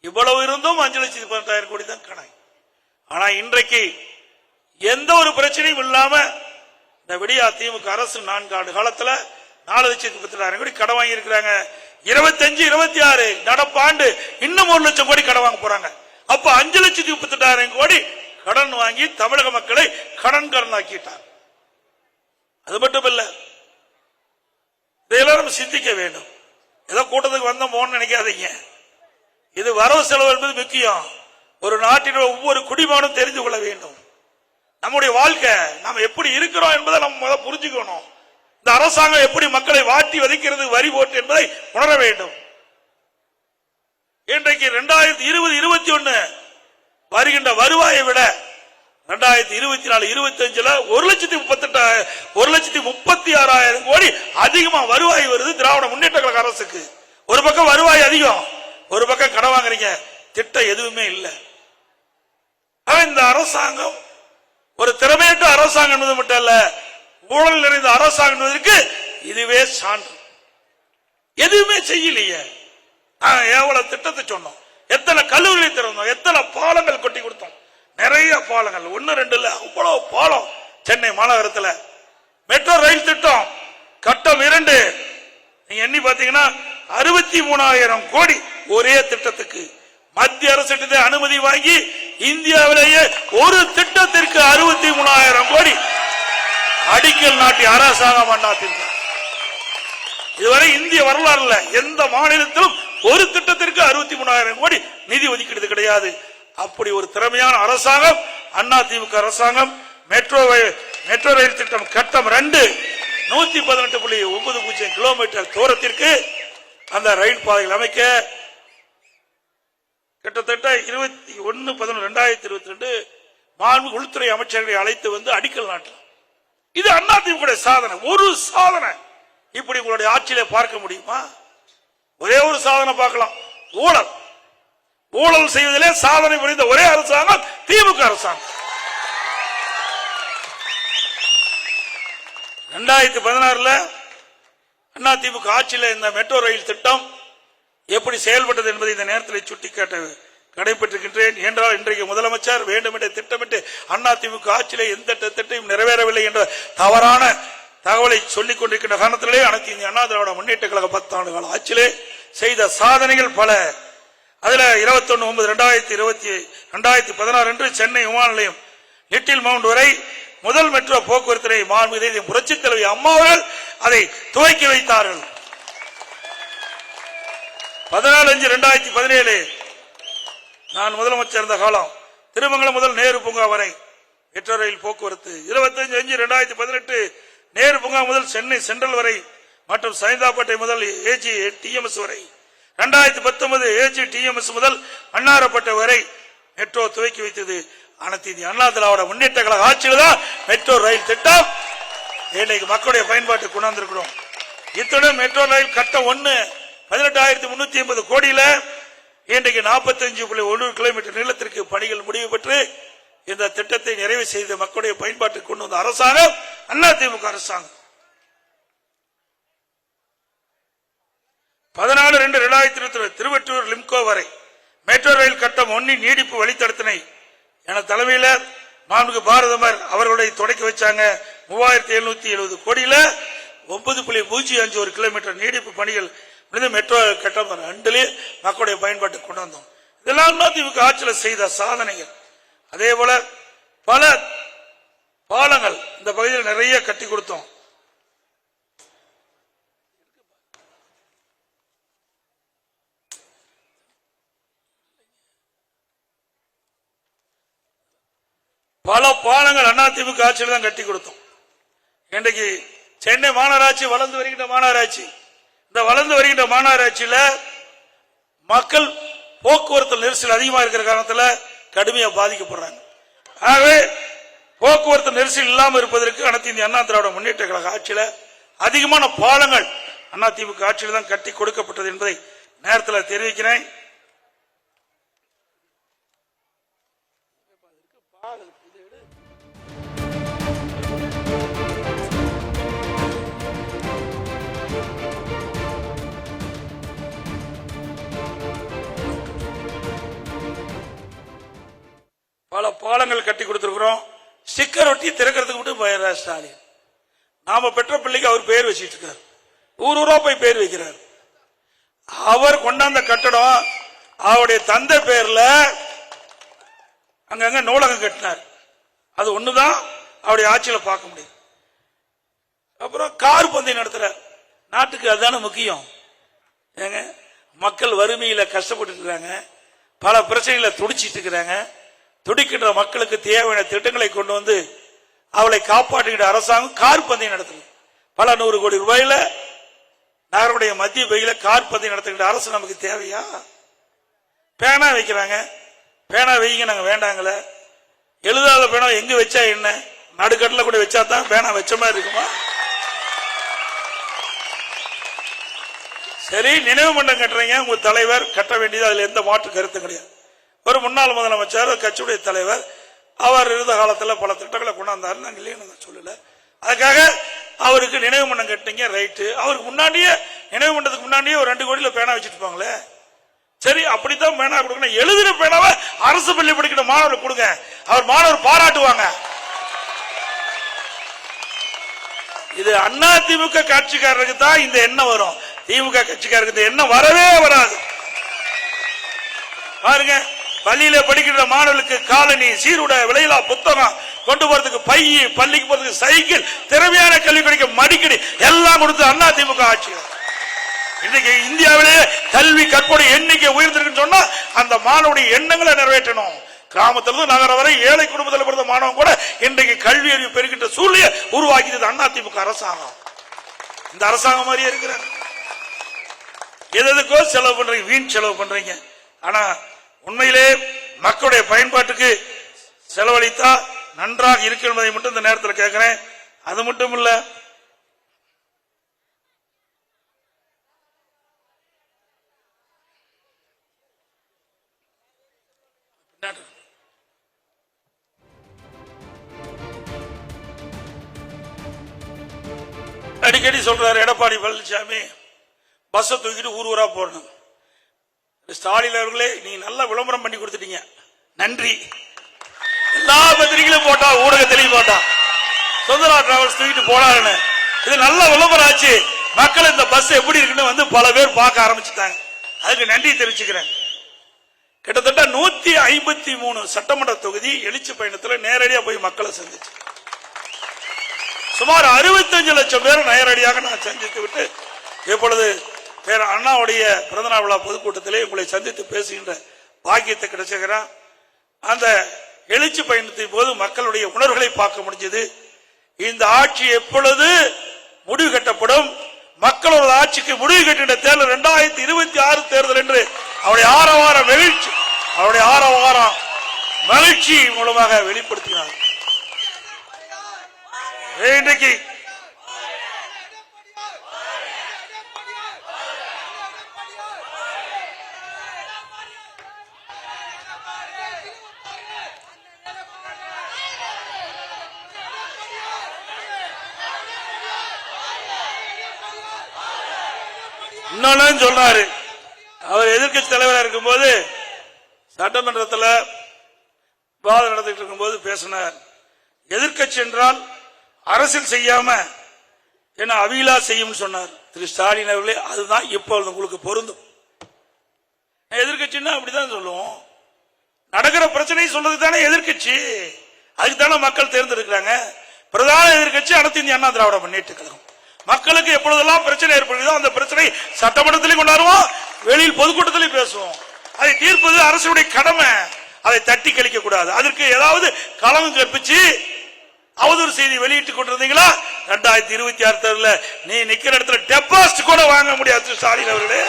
இவ்வளவு இருந்தும் 5,18,000 கோடி தான் கணக்கு. ஆனா இன்றைக்கு எந்த ஒரு பிரச்சனையும் இல்லாம இந்த விடியா திமுக அரசு 4 ஆண்டு காலத்துல 4,38,000 கோடி கடன் வாங்கி இருக்கிறாங்க. 25-26 நடப்பாண்டு இன்னும் 1 லட்சம் கோடி கடன் வாங்க போறாங்க. அப்ப 5,38,000 கோடி கடன் வாங்கி தமிழக மக்களை கடன் ஆக்கிட்டாங்க. அது மட்டும் இல்ல, இதெல்லாம் நம்ம சிந்திக்க வேண்டும். ஏதோ கூட்டத்துக்கு வந்த போன்னு நினைக்காதீங்க. இது வரவு செலவு என்பது முக்கியம். ஒரு நாட்டின் ஒவ்வொரு குடிமகனும் தெரிந்து கொள்ள வேண்டும். நம்முடைய வாழ்க்கை நாம் எப்படி இருக்கிறோம் என்பதை நம்ம முதல் புரிஞ்சுக்கணும். இந்த அரசாங்கம் எப்படி மக்களை வாட்டி வதைக்கிறது வரி போட்டு என்பதை உணர வேண்டும். இன்றைக்கு 2020-21 வருகின்ற வருவாயை விட 2024-25 1,38,1,36,000 கோடி அதிகமா வருவாய் வருது திராவிட முன்னேற்ற கழக அரசுக்கு. ஒரு பக்கம் வருவாய் அதிகம், ஒரு பக்கம் கடன் வாங்குறீங்க, திட்டம் எதுவுமே இல்லை. இந்த அரசாங்கம் ஒரு திறமையற்ற அரசாங்கம் என்பது மட்டும் அல்ல, ஊழல் நிறைந்த அரசாங்கம் என்பதற்கு இதுவே சான்று. எதுவுமே செய்யலையே. எவ்வளவு திட்டத்தை சொன்னோம், எத்தனை கல்லூரிகளை திறந்தோம், எத்தனை பாலங்கள் கொட்டி கொடுத்தோம். நிறைய பாலங்கள், 1-2 இல்ல, அவ்வளவு பாலம். சென்னை மாநகரத்தில் மெட்ரோ ரயில் திட்டம் கட்டம் 2 நீங்க எண்ணி பாத்தீங்கன்னா 63,000 கோடி ஒரே திட்டத்துக்கு. மத்திய அரசு அனுமதி வாங்கி இந்தியாவிலேயே ஒரு திட்டத்திற்கு 63,000 கோடி அடிக்கல் நாட்டி அரசாங்கம் அண்ணாதிமுக. இதுவரை இந்திய வரலாறுல எந்த மாநிலத்திலும் ஒரு திட்டத்திற்கு 63,000 கோடி நிதி ஒதுக்கீடு கிடையாது. அப்படி ஒரு திறமையான அரசாங்கம் அதிமுக அரசாங்கம். மெட்ரோ ரயில் திட்டம் கட்டம் 2 118.90 கிலோமீட்டர் தூரத்திற்கு அந்த ரயில் பாதைகள் அமைக்க கிட்டத்தட்ட 21/11/2022 மாண்பு உள்துறை அமைச்சர்களை அழைத்து வந்து அடிக்கல் நாட்டலாம். இது அதிமுக சாதனை. ஒரு சாதனை இப்படி உங்களுடைய ஆட்சியிலே பார்க்க முடியுமா? ஒரே ஒரு சாதனை பார்க்கலாம், ஊழல். ஊழல் செய்வதிலே சாதனை புரிந்த ஒரே அரசாங்கம் திமுக அரசாங்கம். 2016 அதிமுக ஆட்சியில் இந்த மெட்ரோ ரயில் திட்டம் எப்படி செயல்பட்டது என்பதை இந்த நேரத்தில் சுட்டிக்காட்ட கடைபெற்றிருக்கின்றேன். என்றால் இன்றைக்கு முதலமைச்சர் வேண்டுமென்றே திட்டமிட்டு அதிமுக ஆட்சியிலே எந்த திட்டத்தையும் நிறைவேறவில்லை என்ற தவறான தகவலை சொல்லிக் கொண்டிருக்கின்ற காரணத்திலே அனைத்து இந்திய அண்ணா திராவிட முன்னேற்ற கழக 10 ஆண்டுகள் ஆட்சியிலே செய்த சாதனைகள் பல. அதுல 21/9/2016 அன்று சென்னை விமான நிலையம் லிட்டில் மவுண்ட் வரை முதல் மெட்ரோ போக்குவரத்தினை மாண்புமிகு புரட்சித் தலைவி அம்மா அவர்கள் அதை துவக்கி வைத்தார்கள். 14/5/2017 நான் முதலமைச்சர் இருந்த காலம் திருமங்கலம் முதல் நேரு பூங்கா வரை மெட்ரோ ரயில் போக்குவரத்து 25/5/2018 நேரு பூங்கா முதல் சென்னை சென்ட்ரல் வரை மற்றும் சைதாப்பேட்டை முதல் ஏஜி டிஎம்எஸ் வரை, 2019 ஏஜி டிஎம்எஸ் முதல் மன்னாரப்பேட்டை வரை மெட்ரோ துவக்கி வைத்தது அனைத்து இந்திய அண்ணா திராவிட முன்னேற்ற கழக ஆட்சியில் தான் மெட்ரோ ரயில் திட்டம் இன்னைக்கு மக்களுடைய பயன்பாட்டு கொண்டாந்துருக்கிறோம். இத்துடன் மெட்ரோ ரயில் கட்டம் 1 18,350 கோடியில இன்றைக்கு 45.1 கிலோமீட்டர் நீளத்திற்கு பணிகள் முடிவு பெற்று இந்த திட்டத்தை நிறைவு செய்து மக்களுடைய பயன்பாட்டுக்கு கொண்டு வந்த அரசாங்கம் அதிமுக அரசாங்கம். 14/2/2020 திருவற்றூர் லிம்கோ வரை மெட்ரோ ரயில் கட்டம் 1 நீடிப்பு வழித்தடத்தினை என தலைமையில மாண்புமிகு பாரதமர் அவர்களுடைய தொடக்கி வச்சாங்க. 3,770 கோடியில 9.051 கிலோமீட்டர் நீடிப்பு பணிகள் மெட்ரோ கட்டம் 2 மக்களுடைய பயன்பாட்டுக்கு கொண்டு வந்தோம். இதெல்லாம் அதிமுக ஆட்சியில் செய்த சாதனைகள். அதே போல பல பாலங்கள் இந்த பகுதியில் நிறைய கட்டி கொடுத்தோம். பல பாலங்கள் அதிமுக ஆட்சியில் தான் கட்டி கொடுத்தோம். இன்றைக்கு சென்னை மாநகராட்சி வளர்ந்து வருகின்ற மாநகராட்சி. இந்த வளர்ந்து வருகின்ற மாநகராட்சியில மக்கள் போக்குவரத்து நெரிசல் அதிகமாக இருக்கிற காரணத்தில் கடுமையாக பாதிக்கப்படுறாங்க. ஆகவே போக்குவரத்து நெரிசல் இல்லாமல் இருப்பதற்கு அனைத்து இந்திய அண்ணா திராவிட முன்னேற்ற கழக ஆட்சியில் அதிகமான பாலங்கள் அதிமுக ஆட்சியில் தான் கட்டி கொடுக்கப்பட்டது என்பதை நேரத்தில் தெரிவிக்கிறேன். பல பாலங்கள் கட்டி கொடுத்திருக்கிறோம். ஸ்டிக்கர் ஒட்டி திறக்கிறதுக்கு மட்டும் போயிடுறார் ஸ்டாலின். நாம பெற்ற பிள்ளைக்கு அவர் பேர் வச்சிட்டு இருக்கார். ஊரூரா போய் பேர் வைக்கிறார். அவர் கொண்டாந்த கட்டடம் அவருடைய தந்தை பேர்ல அங்கங்க நூலகம் கட்டினார். அது ஒண்ணுதான் அவருடைய ஆட்சியில பார்க்க முடியும். அப்புறம் கார் பந்தயம் நடத்துறார். நாட்டுக்கு அதுதானே முக்கியம். ஏங்க, மக்கள் வறுமையில கஷ்டப்பட்டு இருக்காங்க, பல பிரச்சனைகளை துடிச்சிட்டு இருக்கிறாங்க. துடிக்கின்ற மக்களுக்கு தேவையான திட்டங்களை கொண்டு வந்து அவளை காப்பாற்றுகின்ற அரசாங்கம் கார் பந்தயம் நடத்துது. பல 100 கோடி ரூபாயில நகருடைய மத்திய பகுதியில கார் பந்தயம் நடத்துகின்ற அரசு நமக்கு தேவையா? பேனா வைக்கிறாங்க, பேனா வைங்க நாங்க வேண்டாங்கள. எழுதாத பேனா எங்க வச்சா என்ன? நடுக்கட்டில் கூட வச்சா தான் பேனா வச்ச மாதிரி இருக்குமா? சரி, நினைவு மன்றம் கட்டுறீங்க, உங்க தலைவர் கட்ட வேண்டியது, அதுல எந்த மாற்று கருத்தும் கிடையாது. ஒரு முன்னாள் முதலமைச்சர், கட்சியுடைய தலைவர், அவர் இருந்த காலத்தில் பல திட்டங்களை கொண்டாந்தாரு. நாங்கள் இல்லைன்னு சொல்லல. அதுக்காக அவருக்கு நினைவு மன்றம் கட்டிங்க, ரைட்டு. அவருக்கு முன்னாடியே நினைவு மன்றத்துக்கு முன்னாடியே ஒரு 2 கோடியில பேனா வச்சுட்டு இருப்பாங்களே. சரி, அப்படித்தான் பேனா கொடுக்கணும். எழுதின பேனாவை அரசு பள்ளி படிக்கிற மாணவர் கொடுங்க, அவர் மாணவர் பாராட்டுவாங்க. இது அதிமுக கட்சிக்காரருக்கு தான் இந்த எண்ணம் வரும். திமுக கட்சிக்காரருக்கு இந்த எண்ணம் வரவே வராது. பாருங்க, பள்ளியில படிக்கிற மாணவர்களுக்கு காலனி, சீருடை, விலையில்லா புத்தகம், கொண்டு போறதுக்கு பை, பள்ளிக்கு போறதுக்கு சைக்கிள், திறமையான கல்வி கிடைக்க மடிக்கடி எல்லாம் கொடுத்து அதிமுக ஆட்சி. இன்னைக்கு இந்தியாவிலே கல்வி கற்போடைய எண்ணிக்கை உயர்ந்திருக்குன்னு சொன்னா அந்த மாணவனுடைய எண்ணங்களை நிறைவேற்றணும். கிராமத்திலிருந்து நகரம் வரை ஏழை குடும்பத்தில் பிறந்த மாணவன் கூட இன்றைக்கு கல்வி அறிவு பெருகின்ற சூழ்நிலையை உருவாக்கியது அதிமுக அரசாங்கம். இந்த அரசாங்கம் மாதிரியே இருக்கிறாங்க. எதுக்கோ செலவு பண்றீங்க, வீண் செலவு பண்றீங்க. ஆனா உண்மையிலே மக்களுடைய பயன்பாட்டுக்கு செலவழித்தா நன்றாக இருக்கு என்பதை மட்டும் இந்த நேரத்தில் கேட்கிறேன். அது மட்டும் இல்ல, அடிக்கடி சொல்றாரு எடப்பாடி பழனிசாமி, பஸ் தூக்கிட்டு ஊர் ஊரா போடணும். ஸ்டாலின் அவர்களே, நீங்க நல்ல விளம்பரம் பண்ணி கொடுத்துட்டீங்க, நன்றி. எல்லா பத்திரிகையிலும் போட்டா, ஊடகத்திலையும் போட்டா, சுந்தரா டிராவல்ஸ் தூக்கிட்டு போனாருன்னு. இது நல்ல விளம்பரம் ஆச்சு. மக்கள் இந்த பஸ் எப்படி இருக்குன்னு வந்து பல பேர் பார்க்க ஆரம்பிச்சுட்டாங்க. அதுக்கு நன்றி தெரிவிச்சுக்கிறேன். கிட்டத்தட்ட 153 சட்டமன்ற தொகுதி எழுச்சி பயணத்தில் நேரடியாக போய் மக்களை சந்திச்சு சுமார் 65 லட்சம் பேர் நேரடியாக நான் சந்தித்து விட்டு இப்பொழுது பேர் அண்ணாவுடைய பிறந்தநாள் விழா பொதுக்கூட்டத்திலே உங்களை சந்தித்து பேசுகின்ற பாக்கியத்தை கிடைச்சிருக்கிறேன். அந்த எழுச்சி பயணத்தின் போது மக்களுடைய உணர்வுகளை பார்க்க முடிஞ்சது. இந்த ஆட்சி எப்பொழுது முடிவு கட்டப்படும், மக்களோட ஆட்சிக்கு முடிவு கட்டின தேர்தல் 2026 தேர்தல் என்று அவருடைய ஆரவாரம் மகிழ்ச்சி மூலமாக வெளிப்படுத்தினார். இன்றைக்கு இன்னொன்னு சொல்றாரு. அவர் எதிர்க்கட்சி தலைவராக இருக்கும்போது சட்டமன்றத்தில் விவாதம் நடந்துட்டு இருக்கும்போது பேசினார். எதிர்க்கட்சி என்றால் அரசியல் செய்யாம என்ன அவிலா செய்யும் சொன்னார் திரு ஸ்டாலின் அவர்களே. அதுதான் இப்பொழுது உங்களுக்கு பொருந்தும். எதிர்க்கட்சின்னா அப்படிதான் சொல்லுவோம். நடக்கிற பிரச்சனை சொல்றது தானே எதிர்க்கட்சி. அதுக்கு தானே மக்கள் தேர்ந்தெடுக்கிறாங்க. பிரதான எதிர்க்கட்சி அனைத்து இந்திய அண்ணா திராவிட முன்னேற்ற கழகம். மக்களுக்கு எப்பொழுதெல்லாம் பிரச்சனை ஏற்படுதோ அந்த பிரச்சனை சட்டமன்றத்திலையும் கொண்டாடுவோம், வெளியில் பொதுக்கூட்டத்திலையும் பேசுவோம். அதை தீர்ப்பது அரசுடைய கடமை. அதை தட்டி கழிக்க கூடாது. அதற்கு ஏதாவது களம் கற்பிச்சு அவதூறு செய்தி வெளியிட்டுக் கொண்டிருந்தீங்களா 2026 தேர்தலில் நீ நிக்கிற இடத்துல டெபாசிட் கூட வாங்க முடியாது ஸ்டாலின் அவர்களே.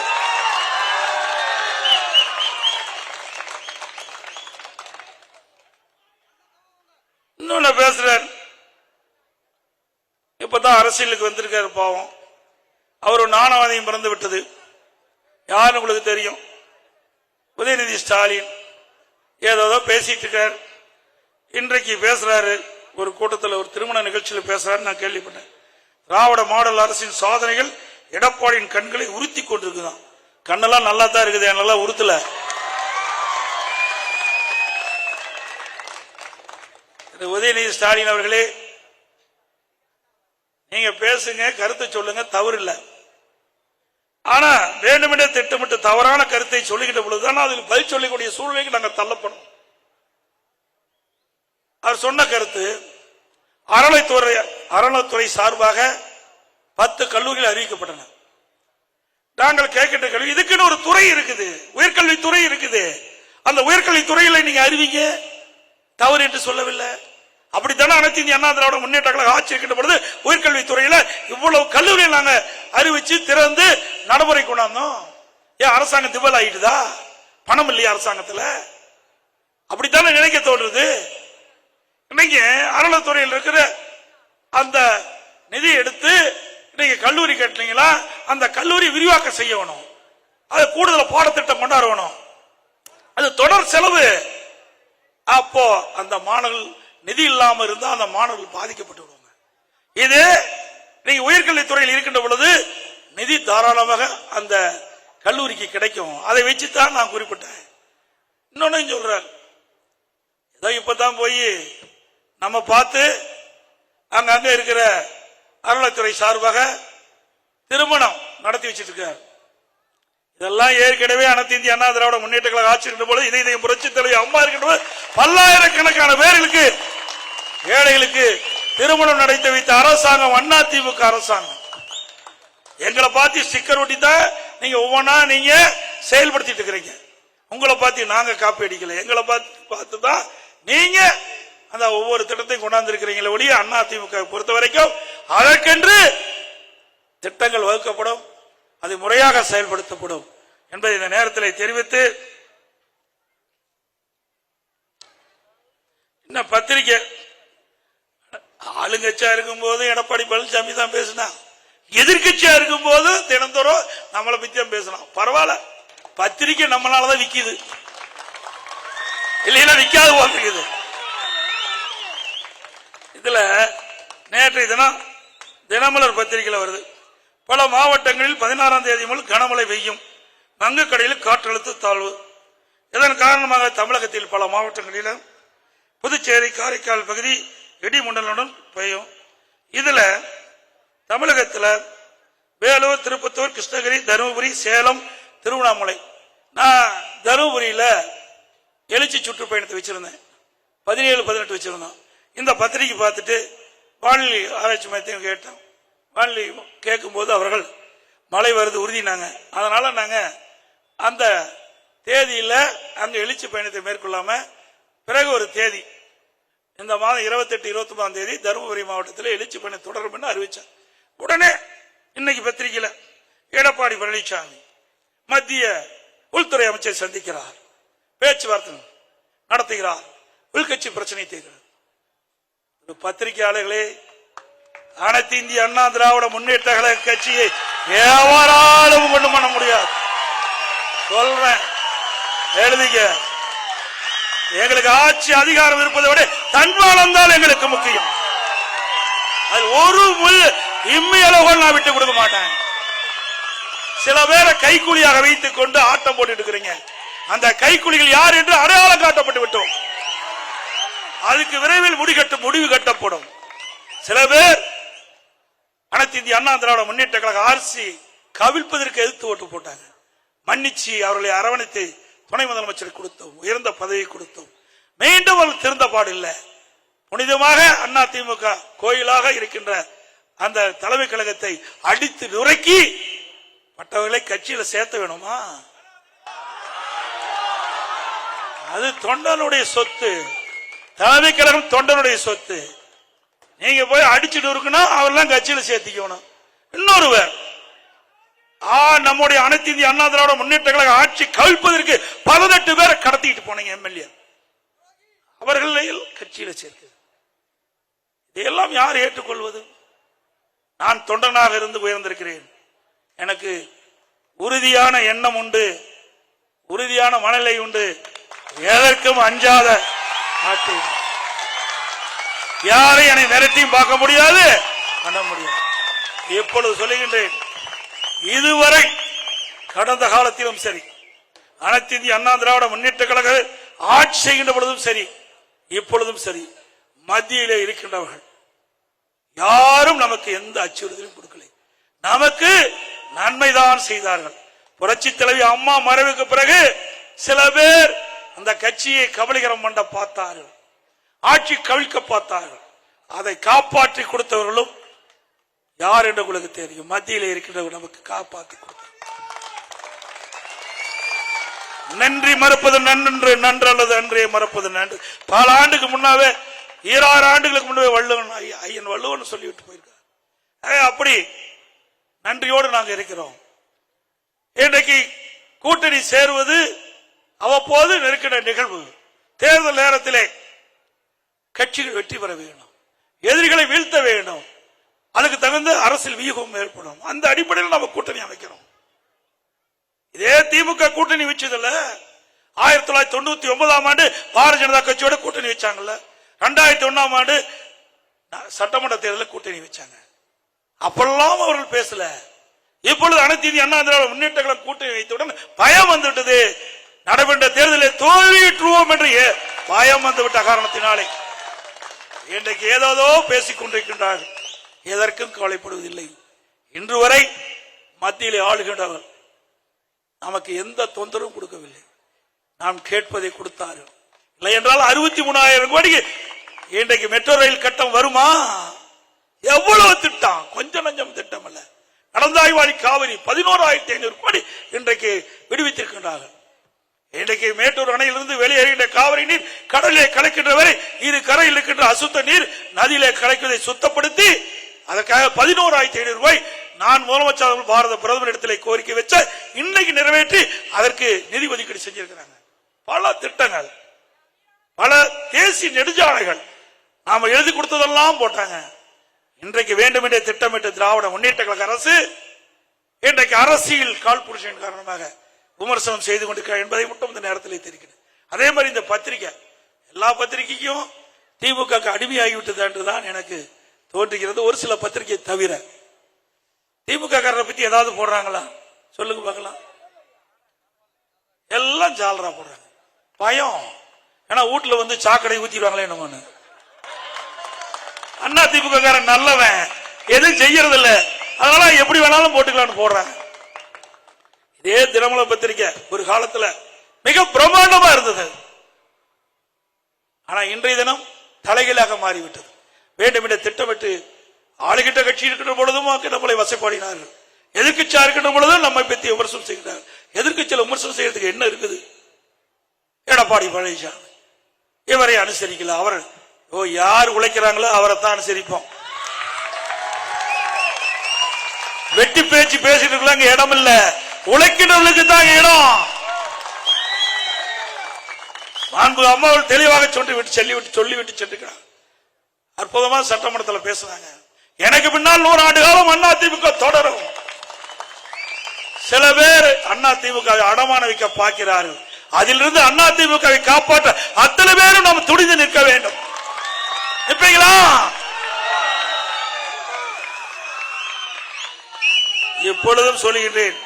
இன்னொன்னு பேசுறார். இப்பதான் அரசியலுக்கு வந்திருக்காரு பாவம். அவர் நாணவாதியம் பிறந்து விட்டது. யாருன்னு உங்களுக்கு தெரியும். உதயநிதி ஸ்டாலின் ஏதோ பேசிட்டு இருக்கார். இன்றைக்கு பேசுறாரு ஒரு கூட்டத்தில், ஒரு திருமண நிகழ்ச்சியில் பேசுறாரு. நான் கேள்விப்பட்டேன். திராவிட மாடல் அரசின் சாதனைகள் எடப்பாடியின் கண்களை உறுத்தி கொண்டிருக்குதான். கண்ணெல்லாம் நல்லா தான் இருக்குது, நல்லா உறுத்தல. உதயநிதி ஸ்டாலின் அவர்களே, நீங்க பேசுங்க, கருத்தை சொல்லுங்க, தவறு இல்லை. ஆனா வேண்டுமென்றே திட்டமிட்டு தவறான கருத்தை சொல்லிக்கிட்ட பொழுதுதான் அதில் பதில் சொல்லக்கூடிய சூழ்நிலைக்கு நாங்கள் தள்ளப்படும். அவர் சொன்ன கருத்து, அறநிலைத்துறை சார்பாக 10 கல்லூரிகள் அறிவிக்கப்பட்டன. நாங்கள் கேட்கின்ற கல்வி, இதுக்குன்னு ஒரு துறை இருக்குது, உயர்கல்வித்துறை இருக்குது. அந்த உயர்கல்வித்துறையில் நீங்க அறிவிங்க, தவறு என்று சொல்லவில்லை. அப்படித்தானே அனைத்து இந்திய அண்ணா திராவிட முன்னேற்ற கழகம் ஆட்சி இருக்கின்ற பொழுது உயர்கல்வித்துறையில இவ்வளவு கல்லூரியை நாங்க அறிவிச்சு திறந்து நடைமுறை கொண்டாந்தோம். ஏன் அரசாங்கம் திவால் ஆயிட்டுதா? பணம் இல்லையா அரசாங்கத்துல? அப்படித்தானே நினைக்க தோன்றுது. இன்னைக்கு அறநிலைத்துறையில் இருக்கிற அந்த நிதி எடுத்து இன்னைக்கு கல்லூரி கட்டினீங்களா, அந்த கல்லூரி விரிவாக்கம் செய்யணும், அது கூடுதல் பாடத்திட்டம் கொண்டாடணும், அது தொடர் செலவு. அப்போ அந்த மாணவர்கள் நிதி இல்லாம இருந்தா அந்த மாணவர்கள் பாதிக்கப்பட்டு விடுவாங்க. இது நீங்க உயர்கல்வித்துறையில் இருக்கின்ற பொழுது நிதி தாராளமாக அந்த கல்லூரிக்கு கிடைக்கும். அதை வச்சுதான் நான் குறிப்பிட்டேன். இன்னொன்னு சொல்றேன், ஏதோ இப்பதான் போய் நம்ம பார்த்து அங்க இருக்கிற அறநிலைத்துறை சார்பாக திருமணம் நடத்தி வச்சிட்டு இருக்காரு. இதெல்லாம் ஏற்கனவே அனைத்து இந்திய அண்ணா திராவிட முன்னேற்ற கழகம் ஆட்சி இருக்கின்ற போது, இதை புரட்சி தலைவர் அம்மா இருக்கின்ற போது பல்லாயிரக்கணக்கான பேர்களுக்கு, ஏழைகளுக்கு திருமணம் நடத்தி வைத்த அரசாங்கம் அதிமுக அரசாங்கம். எங்களை பார்த்து ஸ்டிக்கர் ஒட்டி தான் நீங்க ஒவ்வொன்றா நீங்க செயல்படுத்திட்டு இருக்கிறீங்க. உங்களை பார்த்து நாங்க காப்பி அடிக்கல, எங்களை பார்த்து தான் நீங்க அந்த ஒவ்வொரு திட்டத்தையும் கொண்டாந்து இருக்கிறீங்களே ஒழிய அதிமுக பொறுத்த வரைக்கும் அதற்கென்று திட்டங்கள் வகுக்கப்படும், அது முறையாக செயல்படுத்தப்படும் என்பதை இந்த நேரத்தில் தெரிவித்து, இன்னும் பத்திரிகை ஆளுங்கட்சியா இருக்கும் போது எடப்பாடி பழனிசாமி தான் பேசினா, எதிர்கட்சியா இருக்கும் போது தினந்தோறும் நம்மளை பத்தி தான் பேசலாம். பரவாயில்ல, பத்திரிகை நம்மளாலதான் விக்குது, இல்லைன்னா விக்காது போகிறது. இதுல நேற்றைய தினம் தினமலர் பத்திரிகையில் வருது, பல மாவட்டங்களில் 16ஆம் தேதி முதல் கனமழை பெய்யும், வங்கக்கடையில் காற்றழுத்த தாழ்வு. இதன் காரணமாக தமிழகத்தில் பல மாவட்டங்களிலும் புதுச்சேரி காரைக்கால் பகுதி இடிமுண்டலுடன் பெய்யும். இதுல தமிழகத்தில் வேலூர், திருப்பத்தூர், கிருஷ்ணகிரி, தருமபுரி, சேலம், திருவண்ணாமலை. நான் தருமபுரியில எழுச்சி சுற்றுப்பயணத்தை வச்சிருந்தேன், 17-18 வச்சிருந்தோம். இந்த பத்திரிகை பார்த்துட்டு வானிலை ஆராய்ச்சி மையத்தையும் கேட்டோம். வானிலை கேட்கும் போது அவர்கள் மழை வருது உறுதினாங்க. அதனால நாங்க அந்த தேதியில அங்க எழுச்சி பயணத்தை மேற்கொள்ளாம பிறகு ஒரு தேதி இந்த மாதம் 28, 29ஆம் தேதி தருமபுரி மாவட்டத்தில் எழுச்சி பணி தொடரும் அறிவிச்சார். உடனே இன்னைக்கு பத்திரிகையில எடப்பாடி பழனிசாமி மத்திய உள்துறை அமைச்சர் சந்திக்கிறார், பேச்சுவார்த்தை நடத்துகிறார், உள்கட்சி பிரச்சனை தீர்க்கிறார். பத்திரிகையாளர்களே, அனைத்து இந்திய அண்ணா திராவிட முன்னேற்ற கழக கட்சியை எவராலும் கொண்டு பண்ண முடியாது. சொல்றேன், எழுதிக்க. எங்களுக்கு ஆட்சி அதிகாரம் இருப்பதை விட தன்மானம் தான் எங்களுக்கு முக்கியம். அது ஒரு இம்மையளவு நான் விட்டு கொடுக்க மாட்டேன். சில பேரை கைக்கூலியாக வைத்துக் கொண்டு ஆட்டம் போட்டு இருக்கிறீங்க. அந்த கைக்கூலிகள் யார் என்று அடையாளம் காட்டப்பட்டு விட்டோம். அதுக்கு விரைவில் முடிவு கட்டப்படும். சில பேர் அனைத்து இந்திய அண்ணா திராவிட முன்னேற்ற கழக ஆர்சி கவிழ்ப்பதற்கு எதிர்த்து ஓட்டு போட்டாங்க. மன்னிச்சு அவர்களை அரவணைத்து துணை முதலமைச்சர் கொடுத்தோம், உயர்ந்த பதவி கொடுத்தோம். மீண்டும் அவர்கள் திருந்த பாடில்லை. புனிதமாக அண்ணா திமுக கோயிலாக இருக்கின்ற அந்த தலைமை கழகத்தை அடித்து நுரைக்கி மற்றவர்களை கட்சியில சேர்த்த வேணுமா? அது தொண்டனுடைய சொத்து. தலைமை கழகம் தொண்டனுடைய சொத்து. நீங்க போய் அடிச்சுட்டு இருக்கணும், அவரெல்லாம் கட்சியில சேர்த்திக்கணும். இன்னொருவர் நம்முடைய அனைத்து இந்திய அண்ணா திராவிட முன்னேற்ற கழக ஆட்சி கவிழ்ப்பதற்கு 18 பேரை கடத்திட்டு போனீங்க எம்எல்ஏ, அவர்களை கட்சியில சேர்த்து. இதையெல்லாம் யார் ஏற்றுக்கொள்வது? நான் தொண்டனாக இருந்து உயர்ந்திருக்கிறேன். எனக்கு உறுதியான எண்ணம் உண்டு, உறுதியான மனநிலை உண்டு. எதற்கும் அஞ்சாத நாட்டு யாரை என்னை மிரட்டியும் பார்க்க முடியாது, பண்ண முடியாது. இப்பொழுது சொல்லுகின்றேன், இதுவரை கடந்த காலத்திலும் சரி, அனைத்து இந்திய அண்ணா திராவிட முன்னேற்ற கழக ஆட்சி செய்கின்ற பொழுதும் சரி, இப்பொழுதும் சரி, மத்தியிலே இருக்கின்றவர்கள் யாரும் நமக்கு எந்த அச்சுறுத்தலும் கொடுக்கலை. நமக்கு நன்மைதான் செய்தார்கள். புரட்சி தலைவி அம்மா மறைவுக்கு பிறகு சில பேர் அந்த கட்சியை கபலீகரம் பண்ண பார்த்தார்கள், ஆட்சி கவிழ்க்க பார்த்தார்கள். அதை காப்பாற்றி கொடுத்தவர்களும் யார் என்று உங்களுக்கு தெரியும். மத்தியில் இருக்கின்றவர் நமக்கு காப்பாற்றி கொடுத்தார். நன்றி மறுப்பது நன்று, நன்று அல்லது அன்றே மறுப்பது நன்று. பல ஆண்டுக்கு முன்னாவே, 2000 ஆண்டுகளுக்கு முன்னாவே வள்ளுவன், ஐயன் வள்ளுவன் சொல்லிவிட்டு போயிருக்கார். அப்படி நன்றியோடு நாங்கள் இருக்கிறோம். இன்றைக்கு கூட்டணி சேருவது அவ்வப்போது நெருக்கிற நிகழ்வு. தேர்தல் நேரத்திலே கட்சிகள் வெற்றி பெற வேண்டும், எதிரிகளை வீழ்த்த வேண்டும், அதுக்கு தகுந்த அரசியல் வியூகம் ஏற்படும். அந்த அடிப்படையில் நம்ம கூட்டணி அமைக்கிறோம். இதே திமுக கூட்டணி வச்சதில்ல. 1999ஆம் ஆண்டு பாரதிய ஜனதா கட்சியோட கூட்டணி வச்சாங்கல்ல. 2001ஆம் ஆண்டு சட்டமன்ற தேர்தலில் கூட்டணி வச்சாங்க. அப்பெல்லாம் அவர்கள் பேசல. இப்பொழுது அனைத்து இந்திய அண்ணா திராவிட முன்னேற்ற கழகம் கூட்டணி வைத்தவுடன் பயம் வந்துவிட்டது. நடைபெற்ற தேர்தலில் தோல்வியுற்றுவோம் என்று பயம் வந்துவிட்ட காரணத்தினாலே இன்றைக்கு ஏதோ பேசிக் கொண்டிருக்கின்றார்கள். எதற்கும் கவலைப்படுவதில்லை. இன்று வரை மத்தியிலே ஆளுகின்றவர் நமக்கு எந்த தொந்தரவும் கொடுக்கவில்லை. நாம் கேட்பதை கொடுத்தார்கள். இல்லை என்றால் 63,000 கோடிக்கு இன்றைக்கு மெட்ரோ ரயில் கட்டம் வருமா? எவ்வளவு திட்டம், கொஞ்சம் நஞ்சம் திட்டம் அல்ல. நடந்தாய்வாடி காவிரி 11,500 கோடி இன்றைக்கு விடுவித்திருக்கின்றார்கள். இன்றைக்கு மேட்டூர் அணையிலிருந்து வெளியேறுகின்ற காவிரி நீர் கடலிலே கலக்கின்ற வரை இரு கரையில் இருக்கின்ற அசுத்த நீர் நதியிலே கலக்குவதை சுத்தப்படுத்தி அதற்காக 11,500 ரூபாய் நான் முதலமைச்சர் பாரத பிரதமர் இடத்திலே கோரிக்கை வச்ச இன்னைக்கு நிறைவேற்றி அதற்கு நிதி ஒதுக்கீடு செஞ்சிருக்கிறாங்க. பல திட்டங்கள், பல தேசிய நெடுஞ்சாலைகள் நாம எழுதி கொடுத்ததெல்லாம் போட்டாங்க. இன்றைக்கு வேண்டுமென்றே திட்டமிட்ட திராவிட முன்னேற்ற கழக அரசு இன்றைக்கு அரசியல் காழ்ப்புணர்ச்சியின் காரணமாக விமர்சனம் செய்து கொண்டிருக்கிறார் என்பதை மட்டும் இந்த நேரத்தில் தெரிகிறது. அதே மாதிரி இந்த பத்திரிகை, எல்லா பத்திரிகைக்கும் திமுக அடிமையாகிவிட்டது என்றுதான் எனக்கு தோன்றுகிறது. ஒரு சில பத்திரிகை தவிர திமுக காரரை பத்தி ஏதாவது போடுறாங்களா சொல்லுங்க பார்க்கலாம். எல்லாம் ஜாலரா போடுறாங்க. பயம். ஏன்னா வீட்டுல வந்து சாக்கடை ஊத்திடுவாங்களே என்னமோன்னு. அண்ணா திமுக காரன் நல்லவன், எதுவும் செய்யறது இல்ல, அதனால எப்படி வேணாலும் போட்டுக்கலாம்னு போடுறாங்க. இதே தினமல பத்திரிகை ஒரு காலத்துல மிக பிரமாண்டமா இருந்தது. ஆனா இன்றைய தினம் தலைகீழாக மாறிவிட்டது. வேண்டும் என்ற திட்டமிட்டு ஆளுகிட்ட கட்சி இருக்கின்ற பொழுதும் நம்மளை வசைப்பாடினார்கள். எதிர்கட்சியா இருக்கின்ற பொழுதும் நம்மை பற்றி விமர்சனம் செய்கிறார்கள். எதிர்கட்சியில் விமர்சனம் செய்யறதுக்கு என்ன இருக்குது? எடப்பாடி பழனிசாமி இவரை அனுசரிக்கல. அவர் யார் உழைக்கிறாங்களோ அவரை தான் அனுசரிப்போம். வெட்டி பேச்சு பேசிட்டு இருக்கலாம் இடம் இல்ல, உழைக்கிறவர்களுக்கு தான் இடம். மாண்பு அம்மாவில் தெளிவாக சொல்லிவிட்டு சென்றுக்கிறார். அற்புதமா சட்டமன்றத்தில் பேசுறாங்க. எனக்கு பின்னால் 100 ஆண்டு காலம் அதிமுக தொடரும். சில பேர் அதிமுக அடமான வைக்க பார்க்கிறார்கள். அதிலிருந்து அதிமுகவை காப்பாற்ற அத்தனை பேரும் நாம் துணிந்து நிற்க வேண்டும். நிற்பீங்களா? இப்பொழுதும் சொல்லுகின்றேன்,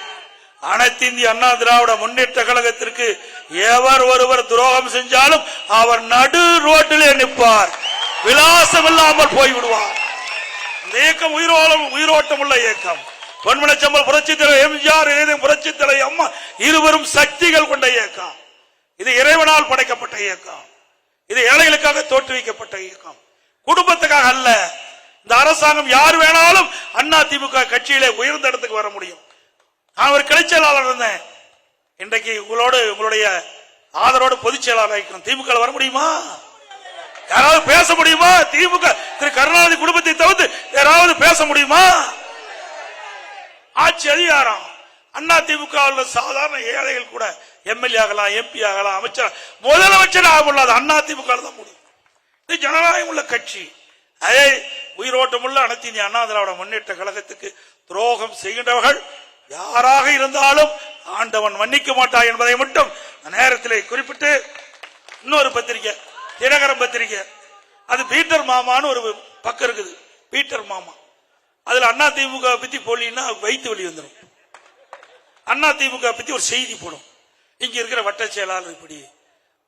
அனைத்து இந்திய அண்ணா திராவிட முன்னேற்ற கழகத்திற்கு எவர் ஒருவர் துரோகம் செஞ்சாலும் அவர் நடு ரோட்டிலே நிற்பார், விலாசம் இல்லாமல் போய்விடுவார். இந்த இயக்கம் உயிரோட்டம் உள்ள இயக்கம். பொன்மனச்சம்பல் புரட்சி தலைவர் எம்ஜிஆர், புரட்சி தலைவர் அம்மா இருவரும் சக்திகள் கொண்ட இயக்கம். இது இறைவனால் படைக்கப்பட்ட இயக்கம். இது ஏழைகளுக்காக தோற்றுவிக்கப்பட்ட இயக்கம், குடும்பத்துக்காக அல்ல. இந்த அரசாங்கம் யார் வேணாலும் அதிமுக கட்சியிலே உயர்ந்த இடத்துக்கு வர முடியும். நான் ஒரு கிளை செயலாளர் இருந்தேன். இன்றைக்கு உங்களுடைய ஆதரவோடு பொதுச் செயலாளர் திமுக வர முடியுமா? யாராவது பேச முடியுமா? திமுக திரு கருணாநிதி குடும்பத்தை தவிர்த்து யாராவது பேச முடியுமா? ஆட்சி அதிகாரம் அதிமுக சாதாரண ஏழைகள் கூட எம்எல்ஏ ஆகலாம், எம்பி ஆகலாம், அமைச்சர், முதலமைச்சர் ஆக முடியாது. அதிமுக தான் முடியும். இது ஜனநாயகம் உள்ள கட்சி. அதே உயிரோட்டம் உள்ள அனைத்து இந்திய அண்ணா திராவிட முன்னேற்ற கழகத்துக்கு துரோகம் செய்கின்றவர்கள் யாராக இருந்தாலும் ஆண்டவன் மன்னிக்க மாட்டார் என்பதை மட்டும் நேரத்தில் குறிப்பிட்டு, இன்னொரு பத்திரிகை தினகரன் பத்திரிகை, அது பீட்டர் மாமான்னு ஒரு பக்கம் இருக்குது. பீட்டர் மாமா அதுல அதிமுக பத்தி போலின்னா வைத்து வெளி வந்துடும். அதிமுக பத்தி ஒரு செய்தி போடும். இங்க இருக்கிற வட்ட செயலாளர் இப்படி,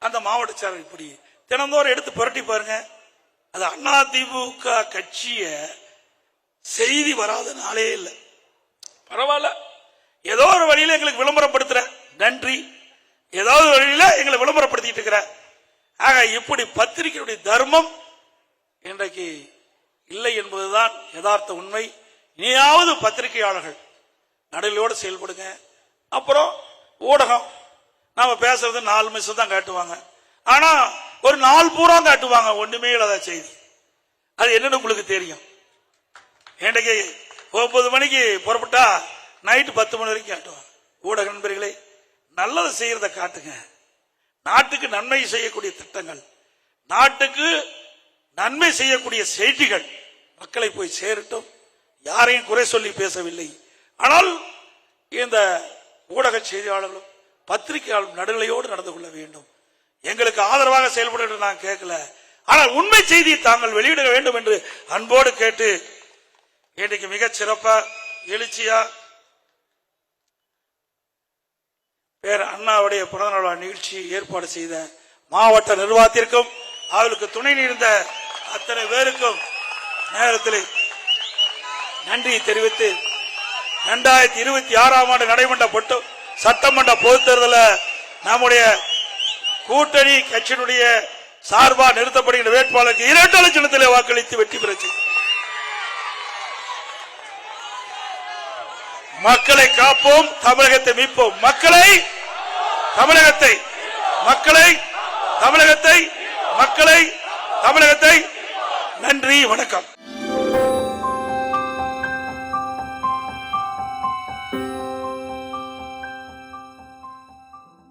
அந்த மாவட்ட செயலாளர் இப்படி, தினந்தோறும் எடுத்து புரட்டி பாருங்க. அது அதிமுக கட்சிய செய்தி வராத நாளே இல்லை. பரவாயில்ல, ஏதோ ஒரு வழியில எங்களுக்கு விளம்பரப்படுத்துற, நன்றி. ஏதாவது வழியில எங்களை விளம்பரப்படுத்திட்டு இருக்கிற. ஆக இப்படி பத்திரிகையுடைய தர்மம் இன்றைக்கு இல்லை என்பதுதான் யதார்த்த உண்மை. இனியாவது பத்திரிகையாளர்கள் நடுநிலையோடு செயல்படுங்க. அப்புறம் ஊடகம் நாம பேசுறது 4 நிமிஷம் தான் காட்டுவாங்க, ஆனா ஒரு நாள் பூரா காட்டுவாங்க ஒண்ணுமே இல்லாத செய்தி. அது என்னன்னு உங்களுக்கு தெரியும். இன்றைக்கு 9 மணிக்கு புறப்பட்டா நைட்டு 10 மணி வரைக்கும் காட்டுவாங்க. ஊடக நண்பர்களே, நல்லதை செய்யறத காட்டுங்க. நாட்டுக்கு நன்மை செய்யக்கூடிய திட்டங்கள், நாட்டுக்கு நன்மை செய்யக்கூடிய செய்திகள் மக்களை போய் சேரட்டும். யாரையும் குறை சொல்லி பேசவில்லை. ஆனால் இந்த ஊடக செய்தியாளர்களும் பத்திரிகையாளர்களும் நடுநிலையோடு நடந்து கொள்ள வேண்டும். எங்களுக்கு ஆதரவாக செயல்பட நான் கேட்கல, ஆனால் உண்மை செய்தியை தாங்கள் வெளியிட வேண்டும் என்று அன்போடு கேட்டு, இன்றைக்கு மிகச் சிறப்பா எழுச்சியா பேர் அண்ணாவுடைய பிறந்தநாள் நிகழ்ச்சி ஏற்பாடு செய்த மாவட்ட நிர்வாகத்திற்கும் அவர்களுக்கு துணை நின்ற அத்தனை பேருக்கும் நேரத்தில் நன்றி தெரிவித்து, 2026ஆம் ஆண்டு நடைபெற்ற சட்டமன்ற பொதுத் தேர்தலில் நம்முடைய கூட்டணி கட்சியினுடைய சார்பாக நிறுத்தப்படுகின்ற வேட்பாளருக்கு 2 லட்சத்திலே வாக்களித்து வெற்றி பெற்று மக்களை காப்போம், தமிழகத்தை மீட்போம். மக்களை தமிழகத்தை நன்றி, வணக்கம்.